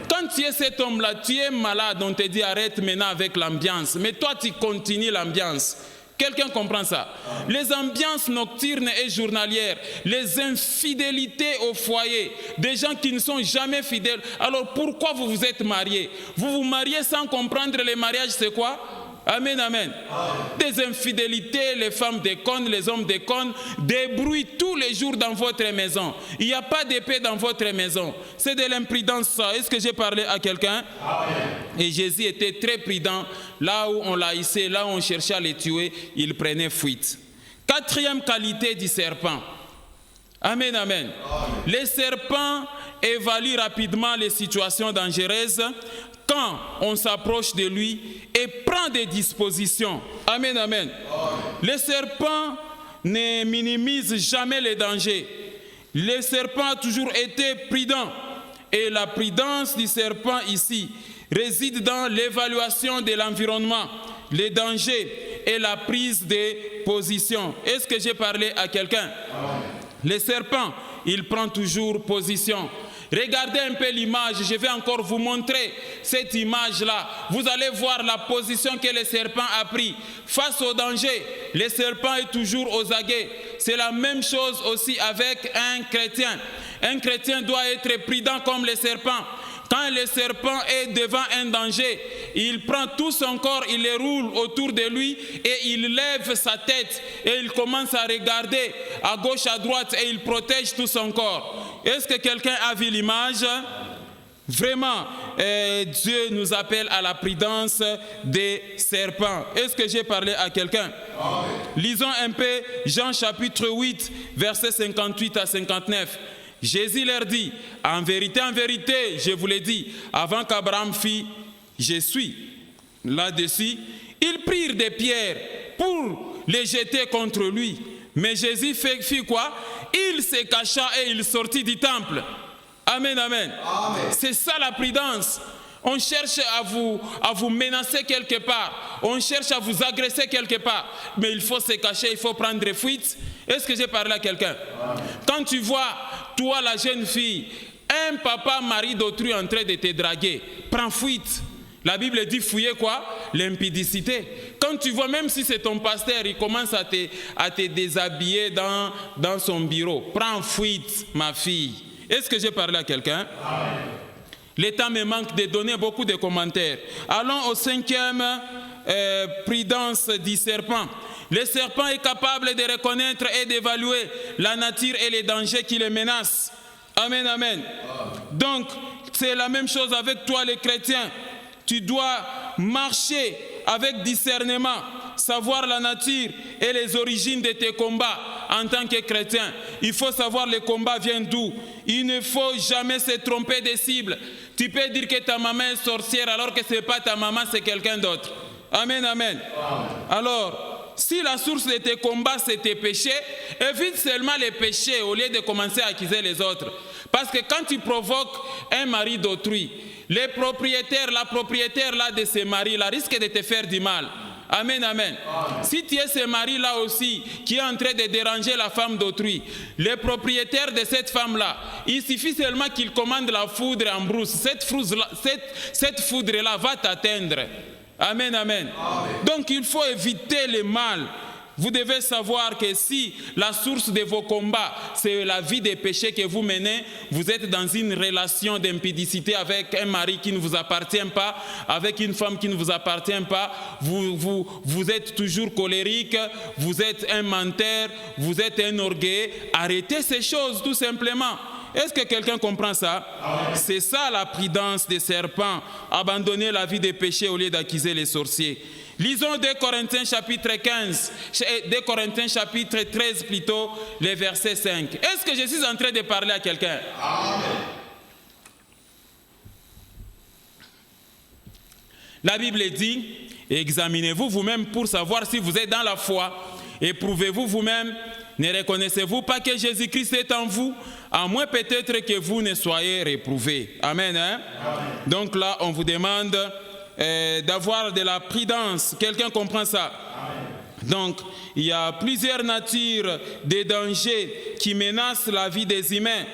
A: Quand tu es cet homme-là, tu es malade, on te dit arrête maintenant avec l'ambiance. Mais toi, tu continues l'ambiance. Quelqu'un comprend ça? Les ambiances nocturnes et journalières, les infidélités au foyer, des gens qui ne sont jamais fidèles. Alors pourquoi vous vous êtes mariés? Vous vous mariez sans comprendre le mariage, c'est quoi? Amen, amen. Des infidélités, les femmes déconnent, les hommes déconnent, des bruits tous les jours dans votre maison. Il n'y a pas de paix dans votre maison. C'est de l'imprudence ça. Est-ce que j'ai parlé à quelqu'un? Et Jésus était très prudent. Là où on l'haïssait, là où on cherchait à les tuer, il prenait fuite. Quatrième qualité du serpent. Amen, amen. Les serpents évaluent rapidement les situations dangereuses quand on s'approche de lui et prend des dispositions. Amen, amen. Le serpent ne minimise jamais les dangers. Le serpent a toujours été prudent. Et la prudence du serpent ici réside dans l'évaluation de l'environnement, les dangers et la prise de position. Est-ce que j'ai parlé à quelqu'un? Le serpent, il prend toujours position. Regardez un peu l'image, je vais encore vous montrer cette image-là. Vous allez voir la position que le serpent a prise. Face au danger, le serpent est toujours aux aguets. C'est la même chose aussi avec un chrétien. Un chrétien doit être prudent comme le serpent. Quand le serpent est devant un danger, il prend tout son corps, il le roule autour de lui et il lève sa tête et il commence à regarder à gauche, à droite et il protège tout son corps. Est-ce que quelqu'un a vu l'image? Vraiment, Dieu nous appelle à la prudence des serpents. Est-ce que j'ai parlé à quelqu'un? Lisons un peu Jean chapitre 8, versets 58 à 59. Jésus leur dit, en vérité, je vous l'ai dit, avant qu'Abraham fît, je suis. Là-dessus, ils prirent des pierres pour les jeter contre lui. Mais Jésus fit quoi? Il se cacha et il sortit du temple. Amen, amen. C'est ça la prudence. On cherche à vous menacer quelque part. On cherche à vous agresser quelque part. Mais il faut se cacher, il faut prendre fuite. Est-ce que j'ai parlé à quelqu'un? Quand tu vois, toi la jeune fille, un papa mari d'autrui en train de te draguer, prends fuite. La Bible dit fouiller quoi? L'impudicité. Quand tu vois, même si c'est ton pasteur, il commence à te déshabiller dans son bureau. Prends fuite, ma fille. Est-ce que j'ai parlé à quelqu'un? Le temps me manque de donner beaucoup de commentaires. Allons au cinquième prudence du serpent. Le serpent est capable de reconnaître et d'évaluer la nature et les dangers qui le menacent. Amen, amen. Donc, c'est la même chose avec toi, les chrétiens. Tu dois marcher avec discernement, savoir la nature et les origines de tes combats en tant que chrétien. Il faut savoir le combat vient d'où. Il ne faut jamais se tromper de cible. Tu peux dire que ta maman est sorcière alors que ce n'est pas ta maman, c'est quelqu'un d'autre. Amen, amen. Alors, Si la source de tes combats, c'est tes péchés, évite seulement les péchés au lieu de commencer à accuser les autres. Parce que quand tu provoques un mari d'autrui, la propriétaire là de ce mari-là risque de te faire du mal. Amen, amen. Si tu es ce mari-là aussi qui est en train de déranger la femme d'autrui, le propriétaire de cette femme-là, il suffit seulement qu'il commande la foudre en brousse. Cette foudre-là va t'atteindre. Amen, amen. Donc il faut éviter le mal. Vous devez savoir que si la source de vos combats, c'est la vie des péchés que vous menez, vous êtes dans une relation d'impudicité avec un mari qui ne vous appartient pas, avec une femme qui ne vous appartient pas, vous êtes toujours colérique, vous êtes un menteur, vous êtes un orgueilleux. Arrêtez ces choses tout simplement. Est-ce que quelqu'un comprend ça? C'est ça la prudence des serpents. Abandonner la vie des péchés au lieu d'accuser les sorciers. Lisons 2 Corinthiens chapitre 15, 2 Corinthiens chapitre 13 plutôt, les versets 5. Est-ce que je suis en train de parler à quelqu'un? La Bible dit, examinez-vous vous-même pour savoir si vous êtes dans la foi. Éprouvez-vous vous-même. Ne reconnaissez-vous pas que Jésus-Christ est en vous, à moins peut-être que vous ne soyez réprouvés. Amen. Hein? Amen. Donc là, on vous demande d'avoir de la prudence. Quelqu'un comprend ça? Amen. Donc, il y a plusieurs natures de dangers qui menacent la vie des humains.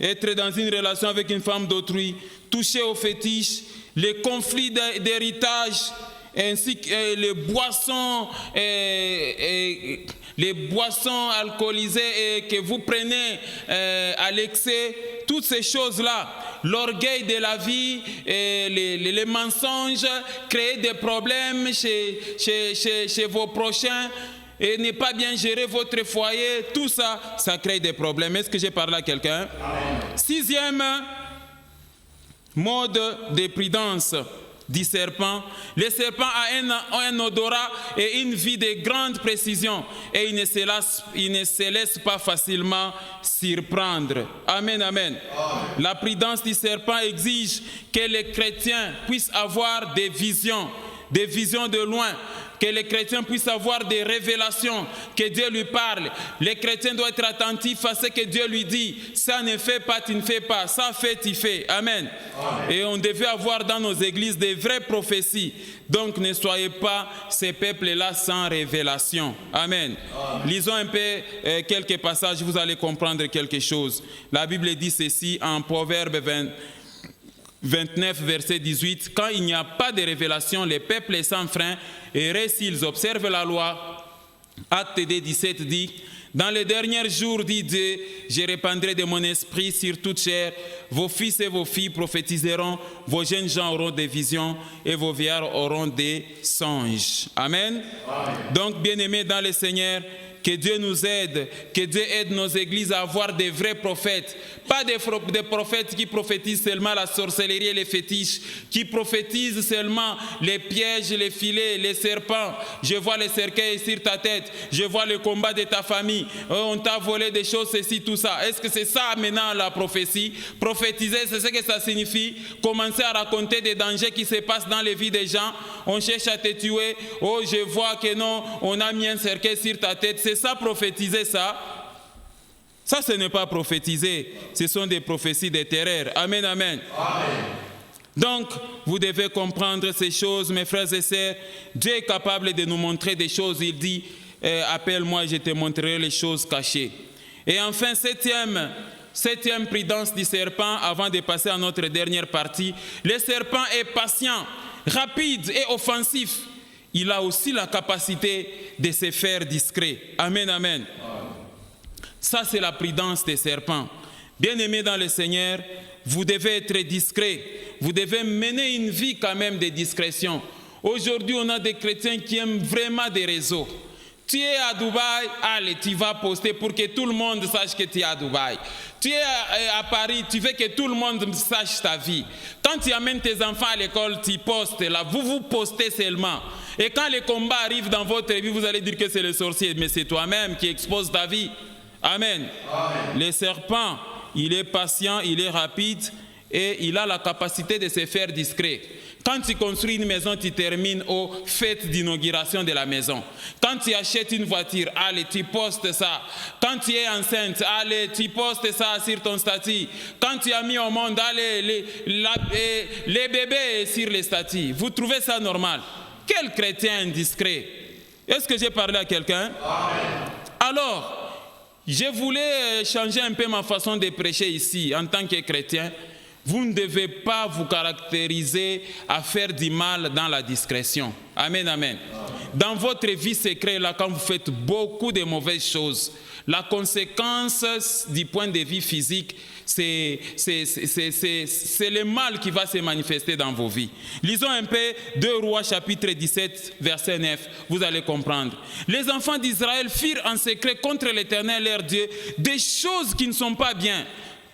A: Être dans une relation avec une femme d'autrui, toucher aux fétiches, les conflits d'héritage, ainsi que les boissons alcoolisées que vous prenez à l'excès, toutes ces choses-là, l'orgueil de la vie, les mensonges, créer des problèmes chez vos prochains, et ne pas bien gérer votre foyer, tout ça, ça crée des problèmes. Est-ce que j'ai parlé à quelqu'un? Sixième mode de prudence du serpent. Le serpent a un odorat et une vie de grande précision et il ne se laisse pas facilement surprendre. Amen, amen. La prudence du serpent exige que les chrétiens puissent avoir des visions de loin, que les chrétiens puissent avoir des révélations, que Dieu lui parle. Les chrétiens doivent être attentifs à ce que Dieu lui dit. Ça ne fait pas, tu ne fais pas. Ça fait, tu fais. Amen. Amen. Et on devait avoir dans nos églises des vraies prophéties. Donc ne soyez pas ces peuples-là sans révélation. Amen. Amen. Lisons un peu quelques passages, vous allez comprendre quelque chose. La Bible dit ceci en Proverbe 29, verset 18. Quand il n'y a pas de révélation, les peuples sans frein, et s'ils observent la loi. Acte 2, 17 dit, dans les derniers jours, dit Dieu, je répandrai de mon esprit sur toute chair. Vos fils et vos filles prophétiseront, vos jeunes gens auront des visions et vos vieillards auront des songes. Amen. Amen. Donc, bien-aimés dans le Seigneur, que Dieu nous aide, que Dieu aide nos églises à avoir des vrais prophètes, pas des prophètes qui prophétisent seulement la sorcellerie et les fétiches, qui prophétisent seulement les pièges, les filets, les serpents. Je vois les cercueils sur ta tête, je vois le combat de ta famille, on t'a volé des choses, ceci, tout ça. Est-ce que c'est ça maintenant la prophétie? Prophétiser, c'est ce que ça signifie. Commencer à raconter des dangers qui se passent dans les vies des gens. On cherche à te tuer. Oh, je vois que non, on a mis un cercueil sur ta tête. C'est ça, prophétiser ça? Ça, ce n'est pas prophétiser. Ce sont des prophéties de terreur. Amen, amen. Amen. Donc, vous devez comprendre ces choses, mes frères et sœurs. Dieu est capable de nous montrer des choses. Il dit, appelle-moi, je te montrerai les choses cachées. Et enfin, septième prudence du serpent, avant de passer à notre dernière partie. Le serpent est patient, rapide et offensif. Il a aussi la capacité de se faire discret. Amen, amen. Ça, c'est la prudence des serpents. Bien-aimés dans le Seigneur, vous devez être discret. Vous devez mener une vie quand même de discrétion. Aujourd'hui, on a des chrétiens qui aiment vraiment des réseaux. Tu es à Dubaï, allez, tu vas poster pour que tout le monde sache que tu es à Dubaï. Tu es à Paris, tu veux que tout le monde sache ta vie. Quand tu amènes tes enfants à l'école, tu postes là, vous postez seulement. Et quand les combats arrivent dans votre vie, vous allez dire que c'est le sorcier, mais c'est toi-même qui expose ta vie. Amen. Amen. Le serpent, il est patient, il est rapide et il a la capacité de se faire discret. Quand tu construis une maison, tu termines aux fêtes d'inauguration de la maison. Quand tu achètes une voiture, allez, tu postes ça. Quand tu es enceinte, allez, tu postes ça sur ton statut. Quand tu as mis au monde, allez, les bébés sur les statuts. Vous trouvez ça normal? Quel chrétien indiscret? Est-ce que j'ai parlé à quelqu'un? Alors, je voulais changer un peu ma façon de prêcher ici en tant que chrétien. Vous ne devez pas vous caractériser à faire du mal dans la discrétion. Amen, amen. Dans votre vie secrète, là, quand vous faites beaucoup de mauvaises choses, la conséquence du point de vue physique, c'est le mal qui va se manifester dans vos vies. Lisons un peu 2 Rois chapitre 17, verset 9. Vous allez comprendre. Les enfants d'Israël firent en secret contre l'Éternel leur Dieu des choses qui ne sont pas bien.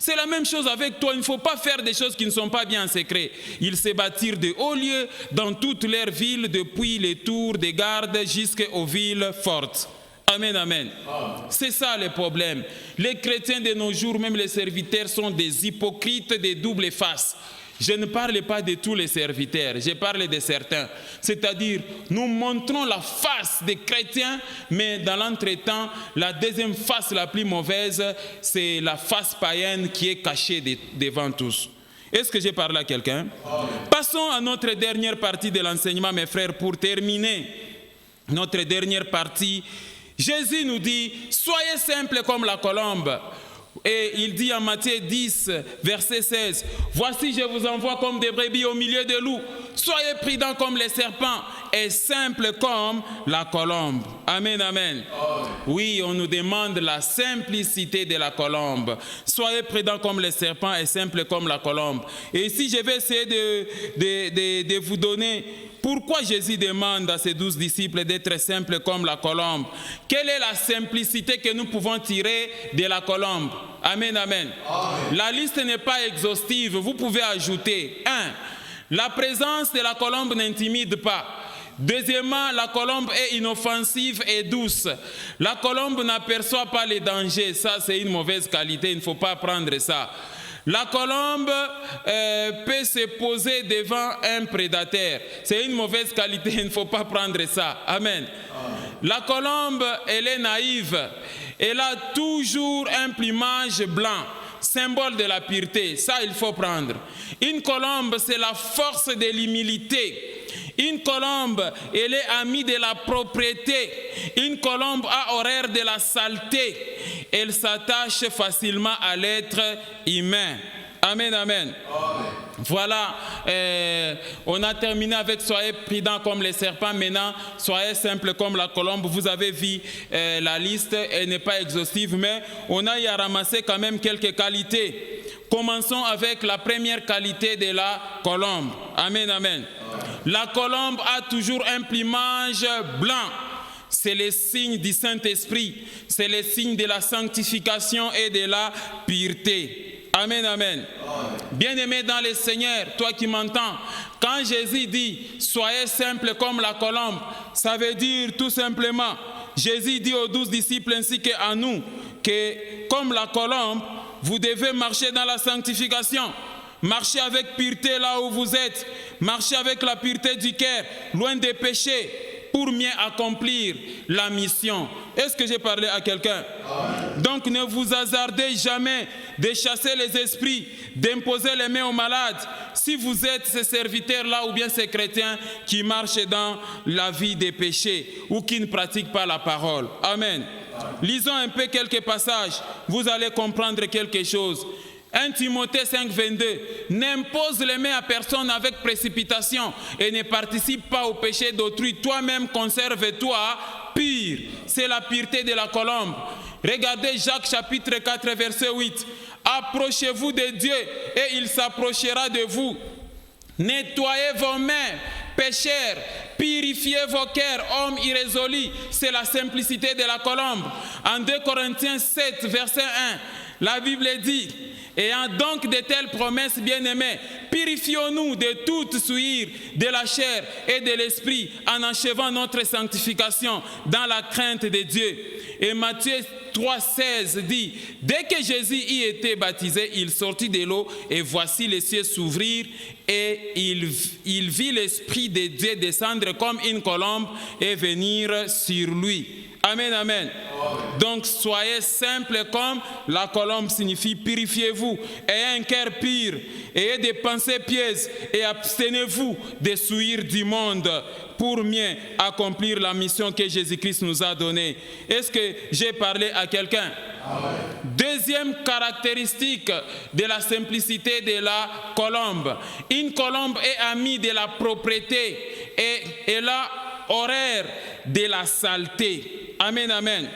A: C'est la même chose avec toi, il ne faut pas faire des choses qui ne sont pas bien en secret. Ils se bâtirent de hauts lieux dans toutes leurs villes, depuis les tours des gardes jusqu'aux villes fortes. Amen, amen. C'est ça le problème. Les chrétiens de nos jours, même les serviteurs, sont des hypocrites de double face. Je ne parle pas de tous les serviteurs, je parle de certains. C'est-à-dire, nous montrons la face des chrétiens, mais dans l'entretemps, la deuxième face la plus mauvaise, c'est la face païenne qui est cachée devant tous. Est-ce que j'ai parlé à quelqu'un? Passons à notre dernière partie de l'enseignement, mes frères, pour terminer notre dernière partie. Jésus nous dit, soyez simples comme la colombe. Et il dit en Matthieu 10, verset 16, « Voici, je vous envoie comme des brebis au milieu des loups. Soyez prudents comme les serpents et simples comme la colombe. » Amen, amen. Oui, on nous demande la simplicité de la colombe. Soyez prudents comme les serpents et simples comme la colombe. Et ici, je vais essayer de vous donner pourquoi Jésus demande à ses 12 disciples d'être simples comme la colombe. Quelle est la simplicité que nous pouvons tirer de la colombe? Amen, amen. La liste n'est pas exhaustive. Vous pouvez ajouter 1. La présence de la colombe n'intimide pas. Deuxièmement, la colombe est inoffensive et douce. La colombe n'aperçoit pas les dangers. Ça, c'est une mauvaise qualité. Il ne faut pas prendre ça. La colombe peut se poser devant un prédateur. C'est une mauvaise qualité. Il ne faut pas prendre ça. Amen. La colombe, elle est naïve. Elle a toujours un plumage blanc, symbole de la pureté. Ça, il faut prendre. Une colombe, c'est la force de l'humilité. Une colombe, elle est amie de la propreté. Une colombe a horreur de la saleté. Elle s'attache facilement à l'être humain. Amen, amen. Voilà, on a terminé avec soyez prudents comme les serpents. Maintenant, soyez simples comme la colombe. Vous avez vu la liste, elle n'est pas exhaustive, mais on a y à ramasser quand même quelques qualités. Commençons avec la première qualité de la colombe. Amen, amen. La colombe a toujours un plumage blanc. C'est le signe du Saint-Esprit. C'est le signe de la sanctification et de la pureté. Amen, amen. Bien-aimé dans le Seigneur, toi qui m'entends, quand Jésus dit « Soyez simples comme la colombe », ça veut dire tout simplement, Jésus dit aux 12 disciples ainsi qu'à nous, que comme la colombe, vous devez marcher dans la sanctification. Marchez avec pureté là où vous êtes. Marchez avec la pureté du cœur, loin des péchés, pour mieux accomplir la mission. Est-ce que j'ai parlé à quelqu'un? Donc ne vous hasardez jamais de chasser les esprits, d'imposer les mains aux malades, si vous êtes ces serviteurs-là ou bien ces chrétiens qui marchent dans la vie des péchés ou qui ne pratiquent pas la parole. Amen. Lisons un peu quelques passages, vous allez comprendre quelque chose. 1 Timothée 5, 22. N'impose les mains à personne avec précipitation et ne participe pas au péché d'autrui. Toi-même conserve-toi pur. C'est la pureté de la colombe. Regardez Jacques chapitre 4 verset 8. Approchez-vous de Dieu et il s'approchera de vous. Nettoyez vos mains, pécheurs, purifiez vos cœurs, hommes irrésolus. C'est la simplicité de la colombe. En 2 Corinthiens 7 verset 1, la Bible dit: ayant donc de telles promesses, bien-aimés, purifions-nous de toute souillure de la chair et de l'esprit en achevant notre sanctification dans la crainte de Dieu. Et Matthieu 3,16 dit, dès que Jésus y était baptisé, il sortit de l'eau et voici les cieux s'ouvrir et il vit l'Esprit de Dieu descendre comme une colombe et venir sur lui. Amen, amen. Donc soyez simples comme la colombe signifie purifiez-vous, ayez un cœur pur, ayez des pensées pieuses et abstenez-vous de souillir du monde pour mieux accomplir la mission que Jésus-Christ nous a donnée. Est-ce que j'ai parlé à quelqu'un? Deuxième caractéristique de la simplicité de la colombe. Une colombe est amie de la propreté et elle a horreur de la saleté. Amen, amen.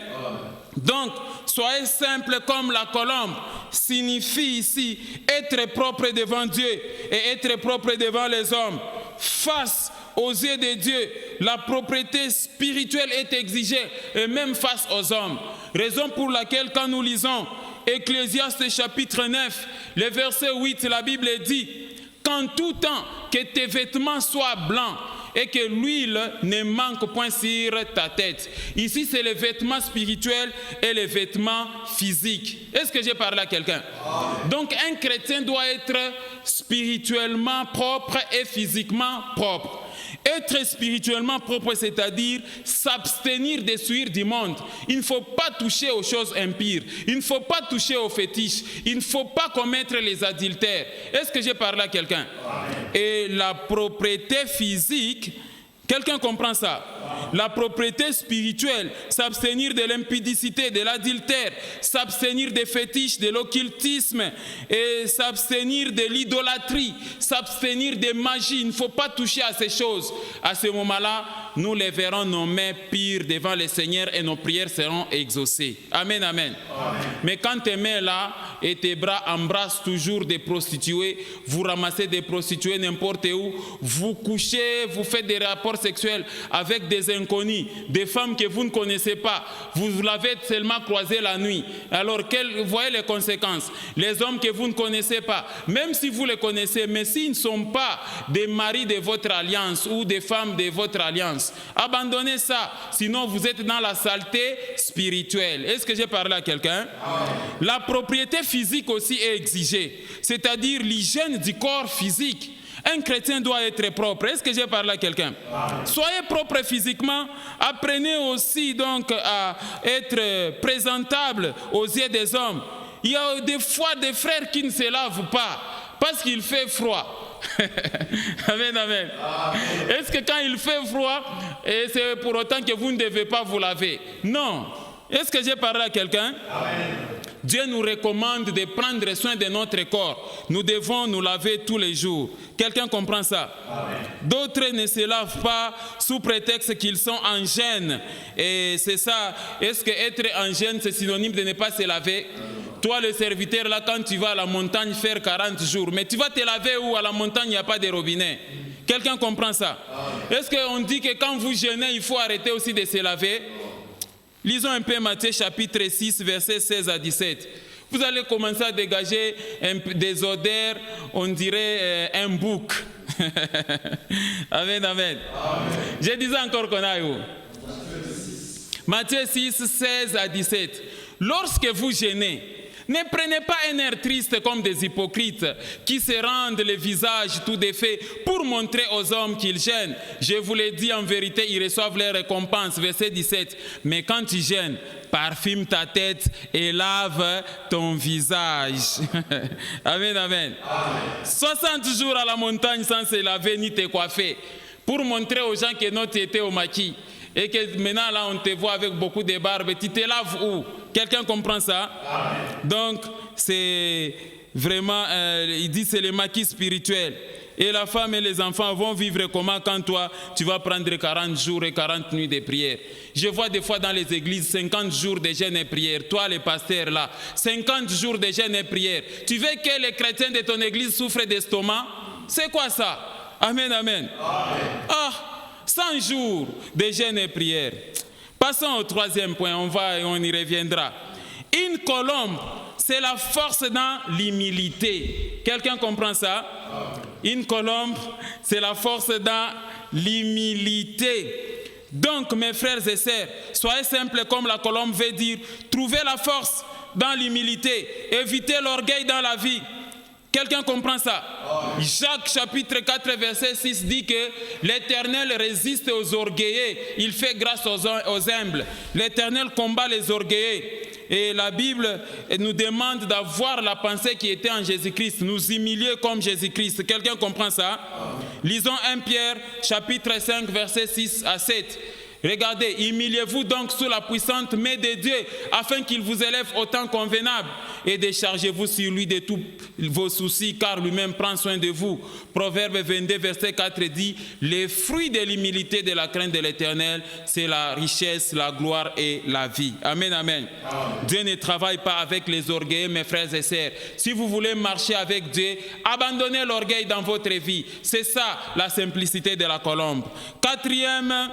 A: Donc, soyez simple comme la colombe signifie ici être propre devant Dieu et être propre devant les hommes. Face aux yeux de Dieu, la propreté spirituelle est exigée et même face aux hommes. Raison pour laquelle quand nous lisons Ecclésiaste chapitre 9, le verset 8, la Bible dit « Qu'en tout temps que tes vêtements soient blancs, et que l'huile ne manque point sur ta tête. » Ici, c'est les vêtements spirituels et les vêtements physiques. Est-ce que j'ai parlé à quelqu'un? Donc, un chrétien doit être spirituellement propre et physiquement propre. Être spirituellement propre, c'est-à-dire s'abstenir des souillures du monde. Il ne faut pas toucher aux choses impures. Il ne faut pas toucher aux fétiches. Il ne faut pas commettre les adultères. Est-ce que j'ai parlé à quelqu'un? Et la propreté physique, quelqu'un comprend ça? La propreté spirituelle, s'abstenir de l'impudicité, de l'adultère, s'abstenir des fétiches, de l'occultisme, et s'abstenir de l'idolâtrie, s'abstenir des magies. Il ne faut pas toucher à ces choses. À ce moment-là, nous les verrons nos mains pures devant le Seigneur et nos prières seront exaucées. Amen, amen. Mais quand tes mains là et tes bras embrassent toujours des prostituées, vous ramassez des prostituées n'importe où, vous couchez, vous faites des rapports sexuels avec des inconnus, des femmes que vous ne connaissez pas, vous l'avez seulement croisé la nuit. Alors, voyez les conséquences. Les hommes que vous ne connaissez pas, même si vous les connaissez, mais s'ils ne sont pas des maris de votre alliance ou des femmes de votre alliance, abandonnez ça, sinon vous êtes dans la saleté spirituelle. Est-ce que j'ai parlé à quelqu'un? La propriété physique aussi est exigée, c'est-à-dire l'hygiène du corps physique. Un chrétien doit être propre. Est-ce que j'ai parlé à quelqu'un? Soyez propre physiquement. Apprenez aussi donc à être présentable aux yeux des hommes. Il y a des fois des frères qui ne se lavent pas parce qu'il fait froid. Amen, amen. Est-ce que quand il fait froid, et c'est pour autant que vous ne devez pas vous laver? Non. Est-ce que j'ai parlé à quelqu'un? Dieu nous recommande de prendre soin de notre corps. Nous devons nous laver tous les jours. Quelqu'un comprend ça? D'autres ne se lavent pas sous prétexte qu'ils sont en gêne. Et c'est ça. Est-ce que être en gêne, c'est synonyme de ne pas se laver? Toi, le serviteur, là, quand tu vas à la montagne faire 40 jours, mais tu vas te laver où? À la montagne, il n'y a pas de robinet. Quelqu'un comprend ça? Est-ce qu'on dit que quand vous jeûnez, il faut arrêter aussi de se laver? Lisons un peu Matthieu chapitre 6, versets 16 à 17. Vous allez commencer à dégager des odeurs, on dirait un bouc. Amen, amen. Je disais encore qu'on a où? Matthieu 6, 16 à 17. Lorsque vous jeûnez, ne prenez pas un air triste comme des hypocrites qui se rendent le visage tout défait pour montrer aux hommes qu'ils gênent. Je vous l'ai dit, en vérité, ils reçoivent leur récompense. Verset 17. Mais quand tu gênes, parfume ta tête et lave ton visage. Amen, amen. 60 jours à la montagne sans se laver ni te coiffer pour montrer aux gens que non, tu étais au maquis. Et que maintenant, là, on te voit avec beaucoup de barbe. Tu te laves où? Quelqu'un comprend ça? Donc, c'est vraiment, il dit, c'est le maquis spirituel. Et la femme et les enfants vont vivre comment quand toi, tu vas prendre 40 jours et 40 nuits de prière? Je vois des fois dans les églises 50 jours de jeûne et prière. Toi, les pasteurs, là, 50 jours de jeûne et prière. Tu veux que les chrétiens de ton église souffrent d'estomac? C'est quoi ça? Amen, amen. Ah! 100 jours de jeûne et prière. Passons au troisième point, on y reviendra. Une colombe, c'est la force dans l'humilité. Quelqu'un comprend ça? Une colombe, c'est la force dans l'humilité. Donc, mes frères et sœurs, soyez simples comme la colombe veut dire, trouvez la force dans l'humilité, évitez l'orgueil dans la vie. Quelqu'un comprend ça? Jacques chapitre 4 verset 6 dit que l'Éternel résiste aux orgueilleux, il fait grâce aux humbles. L'Éternel combat les orgueilleux. Et la Bible nous demande d'avoir la pensée qui était en Jésus-Christ, nous humilier comme Jésus-Christ. Quelqu'un comprend ça? Lisons 1 Pierre chapitre 5 verset 6 à 7. Regardez, humiliez-vous donc sous la puissante main de Dieu, afin qu'il vous élève au temps convenable, et déchargez-vous sur lui de tous vos soucis, car lui-même prend soin de vous. Proverbe 22, verset 4 dit, les fruits de l'humilité de la crainte de l'Éternel, c'est la richesse, la gloire et la vie. Amen, amen. Dieu ne travaille pas avec les orgueils, mes frères et sœurs. Si vous voulez marcher avec Dieu, abandonnez l'orgueil dans votre vie. C'est ça la simplicité de la colombe. Quatrième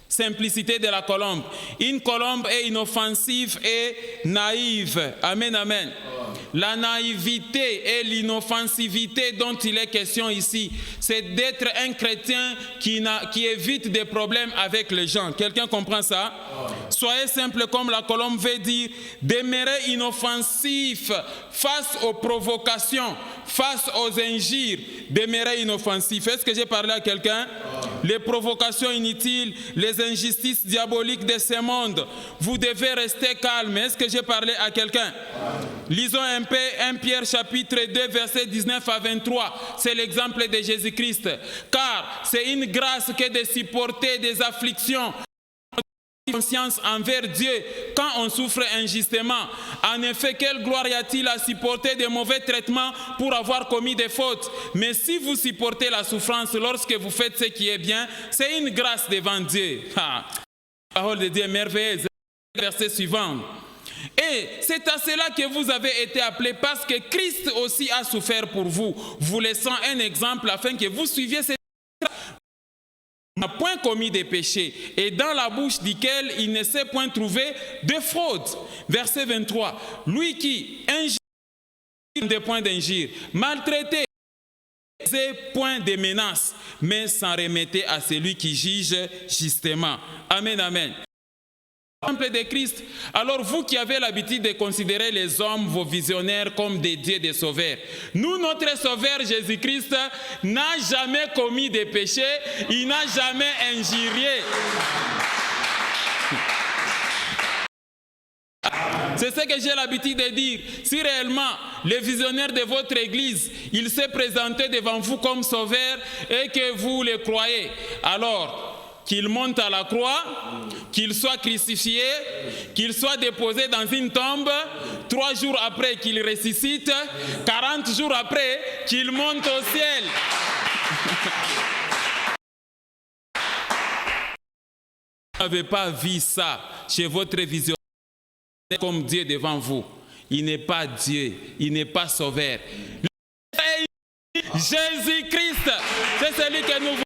A: simplicité de la colombe. Une colombe est inoffensive et naïve. Amen, amen. La naïveté et l'inoffensivité dont il est question ici, c'est d'être un chrétien qui évite des problèmes avec les gens. Quelqu'un comprend ça? Soyez simple comme la colombe veut dire, demeurez inoffensif face aux provocations, face aux injures, demeurez inoffensif. Est-ce que j'ai parlé à quelqu'un? Les provocations inutiles, les injustices diaboliques de ce monde, vous devez rester calme. Est-ce que j'ai parlé à quelqu'un? Lisons un peu 1 Pierre chapitre 2 verset 19 à 23. C'est l'exemple de Jésus-Christ. Car c'est une grâce que de supporter des afflictions, conscience envers Dieu quand on souffre injustement. En effet, quelle gloire y a-t-il à supporter de mauvais traitements pour avoir commis des fautes? Mais si vous supportez la souffrance lorsque vous faites ce qui est bien, c'est une grâce devant Dieu. La parole de Dieu est merveilleuse. Verset suivant. Et c'est à cela que vous avez été appelés, parce que Christ aussi a souffert pour vous, vous laissant un exemple afin que vous suiviez cette n'a point commis des péchés, et dans la bouche duquel il ne s'est point trouvé de fraude. Verset 23. Lui qui injure des points d'injure, maltraité, point de menaces, mais s'en remettait à celui qui juge justement. Amen, amen. Exemple de Christ. Alors vous qui avez l'habitude de considérer les hommes, vos visionnaires, comme des dieux, des sauveurs, nous, notre sauveur Jésus-Christ n'a jamais commis de péché, il n'a jamais injurié. C'est ce que j'ai l'habitude de dire. Si réellement le visionnaire de votre église, il s'est présenté devant vous comme sauveur et que vous le croyez, alors qu'il monte à la croix, qu'il soit crucifié, qu'il soit déposé dans une tombe, 3 jours après qu'il ressuscite, 40 jours après qu'il monte au ciel. Vous n'avez pas vu ça chez votre visionnaire comme Dieu devant vous. Il n'est pas Dieu, il n'est pas sauveur. Jésus-Christ, c'est celui que nous voulons.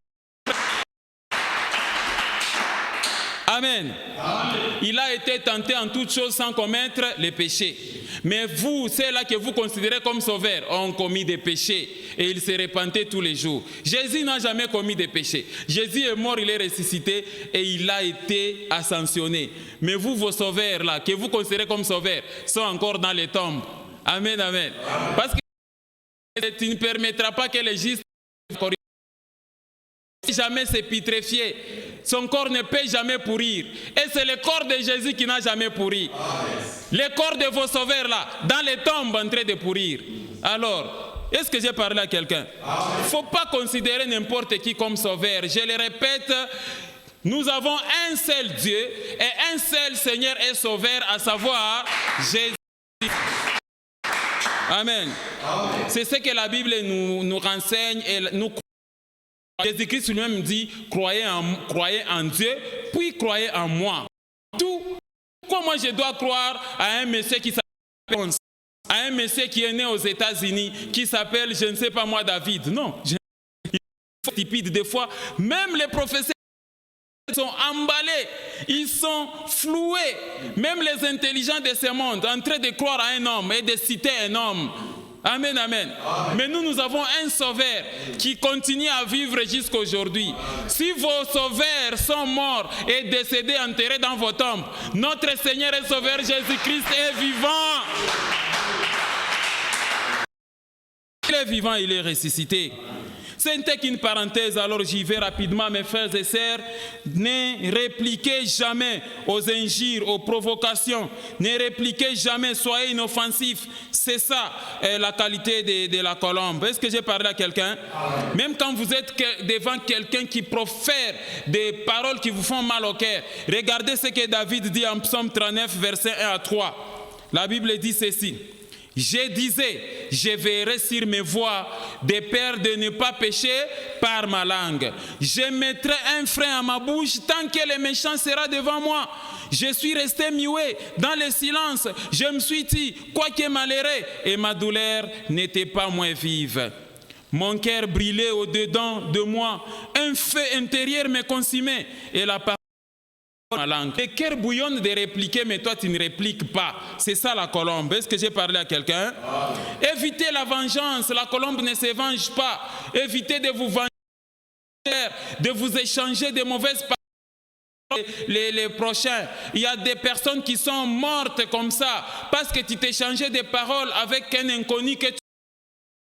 A: Amen. Amen. Il a été tenté en toutes choses sans commettre les péchés. Mais vous, ceux-là que vous considérez comme sauveurs, ont commis des péchés et il se repentait tous les jours. Jésus n'a jamais commis des péchés. Jésus est mort, il est ressuscité et il a été ascensionné. Mais vous, vos sauveurs-là, que vous considérez comme sauveurs, sont encore dans les tombes. Amen, amen. Amen. Parce que tu ne permettras pas que les justes jamais se putréfier. Son corps ne peut jamais pourrir. Et c'est le corps de Jésus qui n'a jamais pourri. Le corps de vos sauveurs là, dans les tombes en train de pourrir. Alors, est-ce que j'ai parlé à quelqu'un? Il ne faut pas considérer n'importe qui comme sauveur. Je le répète, nous avons un seul Dieu et un seul Seigneur et Sauveur, à savoir Jésus. Amen. C'est ce que la Bible nous renseigne et nous. Jésus-Christ lui-même dit, croyez en Dieu, puis croyez en moi. Tout. Pourquoi moi je dois croire à un monsieur qui s'appelle, à un monsieur qui est né aux États-Unis, qui s'appelle, je ne sais pas moi, David? Non. Il est stupide des fois. Même les professeurs sont emballés, ils sont floués. Même les intelligents de ce monde, en train de croire à un homme et de citer un homme. Amen, amen. Mais nous avons un sauveur qui continue à vivre jusqu'à aujourd'hui. Si vos sauveurs sont morts et décédés, enterrés dans vos tombes, notre Seigneur et Sauveur Jésus-Christ est vivant. Il est vivant, il est ressuscité. Ce n'était qu'une parenthèse, alors j'y vais rapidement, mes frères et sœurs. Ne répliquez jamais aux injures, aux provocations. Ne répliquez jamais, soyez inoffensifs. C'est ça la qualité de la colombe. Est-ce que j'ai parlé à quelqu'un? Même quand vous êtes devant quelqu'un qui profère des paroles qui vous font mal au cœur, regardez ce que David dit en Psaume 39, versets 1 à 3. La Bible dit ceci. Je disais, je veillerai sur mes voies, de peur de ne pas pécher par ma langue. Je mettrai un frein à ma bouche tant que le méchant sera devant moi. Je suis resté muet dans le silence. Je me suis dit, quoique malheureux, et ma douleur n'était pas moins vive. Mon cœur brûlait au-dedans de moi. Un feu intérieur me consumait et la parole ma langue. Le cœur bouillonne de répliquer, mais toi tu ne répliques pas. C'est ça la colombe. Est-ce que j'ai parlé à quelqu'un? Évitez la vengeance. La colombe ne se venge pas. Évitez de vous venger, de vous échanger de mauvaises paroles. Les prochains, il y a des personnes qui sont mortes comme ça parce que tu t'échangeais des paroles avec un inconnu que tu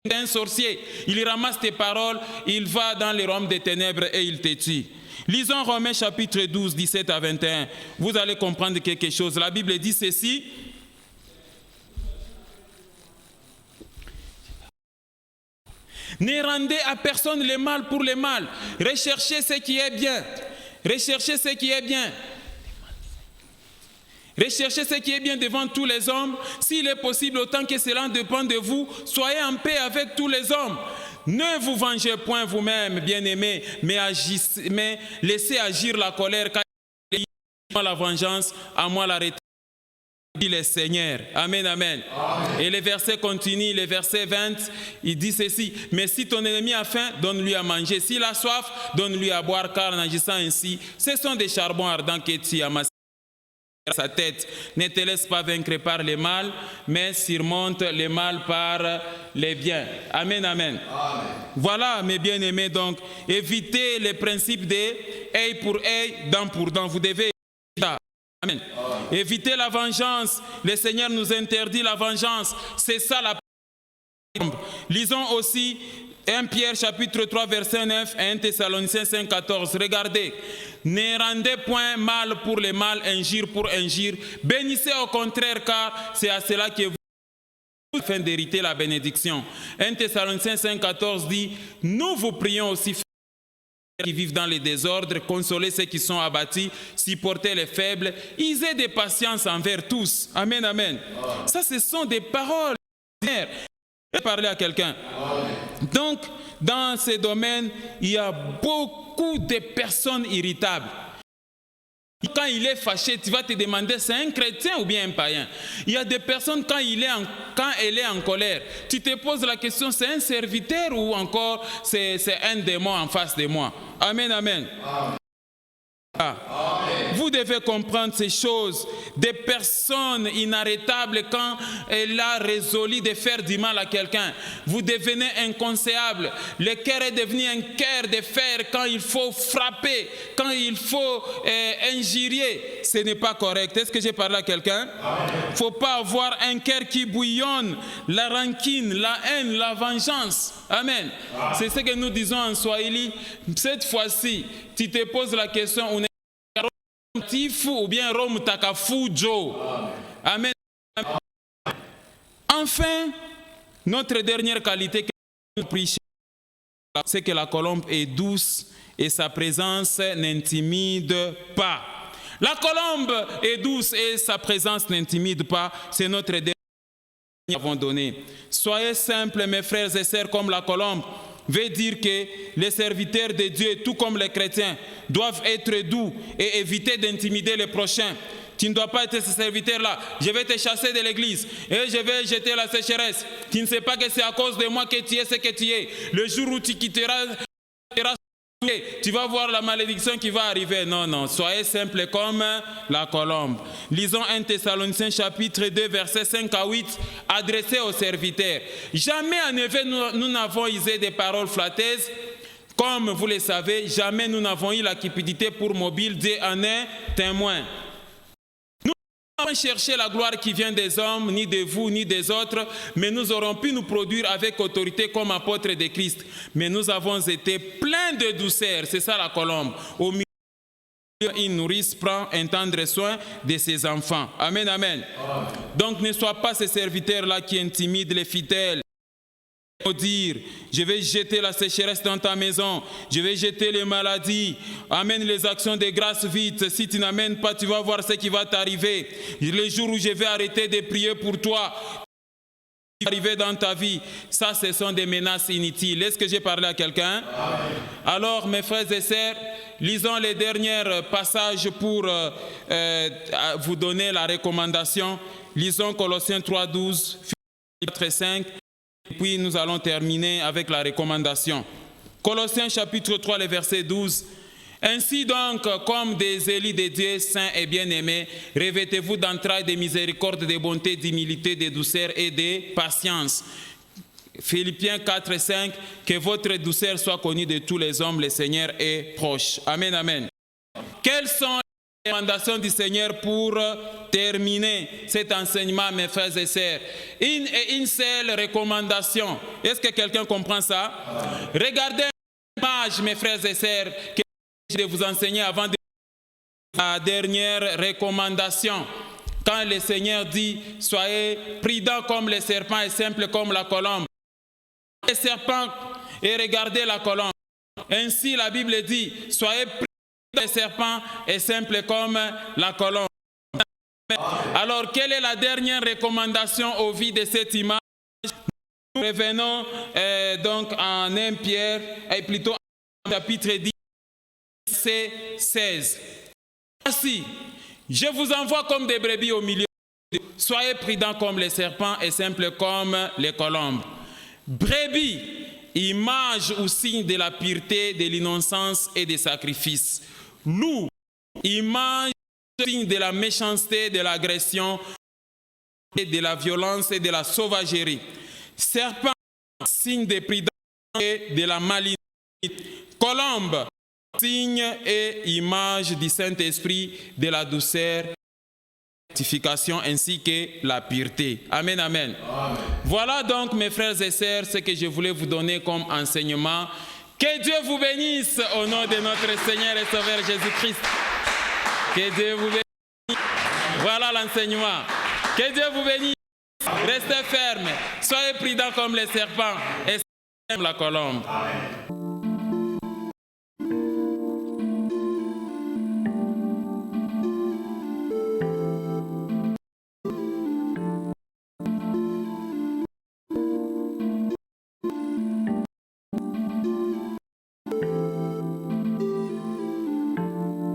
A: es un sorcier. Il ramasse tes paroles, il va dans les royaumes des ténèbres et il te tue. Lisons Romains chapitre 12, 17 à 21. Vous allez comprendre quelque chose. La Bible dit ceci. Ne rendez à personne le mal pour le mal. Recherchez ce qui est bien. Recherchez ce qui est bien. Recherchez ce qui est bien devant tous les hommes. S'il est possible, autant que cela dépend de vous, soyez en paix avec tous les hommes. Ne vous vengez point vous-même, bien-aimés, mais laissez agir la colère, car il y a la vengeance, à moi la retraite, dit le Seigneur. Amen, amen, amen. Et le verset continue, le verset 20, il dit ceci. Mais si ton ennemi a faim, donne-lui à manger. S'il a soif, donne-lui à boire, car en agissant ainsi, ce sont des charbons ardents que tu amasses sa tête. Ne te laisse pas vaincre par le mal, mais surmonte le mal par les biens. Amen, amen, amen. Voilà, mes bien-aimés, donc, évitez les principes de œil pour œil, dent pour dent. Vous devez Amen. Amen. Évitez la vengeance. Le Seigneur nous interdit la vengeance. C'est ça la Lisons aussi 1 Pierre chapitre 3 verset 9 et 1 Thessaloniciens 5, 14. Regardez. Ne rendez point mal pour le mal, injure pour injure. Bénissez au contraire, car c'est à cela que vous afin d'hériter la bénédiction. 1 Thessaloniciens 5, 14 dit, nous vous prions aussi qui vivent dans les désordres, consolez ceux qui sont abattus, supportez les faibles, ayez de patience envers tous. Amen, amen. Ça, ce sont des paroles. Parler à quelqu'un. Donc, dans ces domaines, il y a beaucoup de personnes irritables. Quand il est fâché, tu vas te demander, c'est un chrétien ou bien un païen? Il y a des personnes, quand elle est en colère, tu te poses la question, c'est un serviteur ou encore c'est un démon en face de moi? Amen, amen. Amen. Vous devez comprendre ces choses. Des personnes inarrêtables quand elle a résolu de faire du mal à quelqu'un. Vous devenez inconséable. Le cœur est devenu un cœur de fer quand il faut frapper, quand il faut injurier. Ce n'est pas correct. Est-ce que j'ai parlé à quelqu'un? Il ne faut pas avoir un cœur qui bouillonne, la rancune, la haine, la vengeance. Amen. C'est ce que nous disons en Swahili. Cette fois-ci, tu te poses la question, on est ou bien Rome Takafujo. Amen. Enfin, notre dernière qualité que nous prêchons, c'est que la colombe est douce et sa présence n'intimide pas. La colombe est douce et sa présence n'intimide pas. C'est notre dernier que nous avons donné. Soyez simples, mes frères et sœurs, comme la colombe. Veut dire que les serviteurs de Dieu, tout comme les chrétiens, doivent être doux et éviter d'intimider les prochains. Tu ne dois pas être ce serviteur-là. Je vais te chasser de l'église et je vais jeter la sécheresse. Tu ne sais pas que c'est à cause de moi que tu es ce que tu es. Le jour où tu quitteras tu vas voir la malédiction qui va arriver. Non, non, soyez simples comme la colombe. Lisons 1 Thessaloniciens chapitre 2, versets 5 à 8, adressés aux serviteurs. Jamais en effet nous n'avons usé des paroles flatteuses. Comme vous le savez, jamais nous n'avons eu la cupidité pour mobile. Dieu en est témoin. Nous n'avons pas cherché la gloire qui vient des hommes, ni de vous, ni des autres, mais nous aurons pu nous produire avec autorité comme apôtres de Christ. Mais nous avons été pleins de douceur, c'est ça la colombe. Au milieu, une nourrice prend un tendre soin de ses enfants. Amen, amen. Amen. Donc ne sois pas ces serviteurs-là qui intimident les fidèles. Dire, je vais jeter la sécheresse dans ta maison, je vais jeter les maladies, amène les actions de grâce vite, si tu n'amènes pas, tu vas voir ce qui va t'arriver. Les jours où je vais arrêter de prier pour toi, ce qui va arriver dans ta vie, ça ce sont des menaces inutiles. Est-ce que j'ai parlé à quelqu'un? Alors mes frères et sœurs, lisons les derniers passages pour vous donner la recommandation. Lisons Colossiens 3, 12, 4, 5. Puis nous allons terminer avec la recommandation. Colossiens chapitre 3, le verset 12. Ainsi donc, comme des élus de Dieu saints et bien-aimés, revêtez-vous d'entrailles, de miséricorde, de bonté, d'humilité, de douceur et de patience. Philippiens 4, 5. Que votre douceur soit connue de tous les hommes, le Seigneur est proche. Amen, amen. Quelles sont les recommandations du Seigneur pour terminer cet enseignement, mes frères et sœurs? Une seule recommandation. Est-ce que quelqu'un comprend ça? Regardez l'image, mes frères et sœurs, que je vais vous enseigner avant de la dernière recommandation. Quand le Seigneur dit, soyez prudents comme les serpents et simples comme la colombe. Les serpents et regardez la colombe. Ainsi la Bible dit, soyez prudents les serpents est simple comme la colombe. Alors, quelle est la dernière recommandation au vu de cette image? Nous revenons donc en 1 Pierre, et plutôt en chapitre 10, verset 16. Ainsi, je vous envoie comme des brebis au milieu. Soyez prudents comme les serpents et simples comme les colombes. Brebis, image ou signe de la pureté, de l'innocence et des sacrifices. Loup, image, signe de la méchanceté, de l'agression, de la violence et de la sauvagerie. Serpent, signe de prudence et de la malignité. Colombe, signe et image du Saint-Esprit, de la douceur, de la sanctification ainsi que la pureté. Amen, amen. Amen. Voilà donc, mes frères et sœurs, ce que je voulais vous donner comme enseignement. Que Dieu vous bénisse au nom de notre Seigneur et Sauveur Jésus-Christ. Que Dieu vous bénisse. Voilà l'enseignement. Que Dieu vous bénisse. Restez fermes. Soyez prudents comme les serpents et comme la colombe. Amen.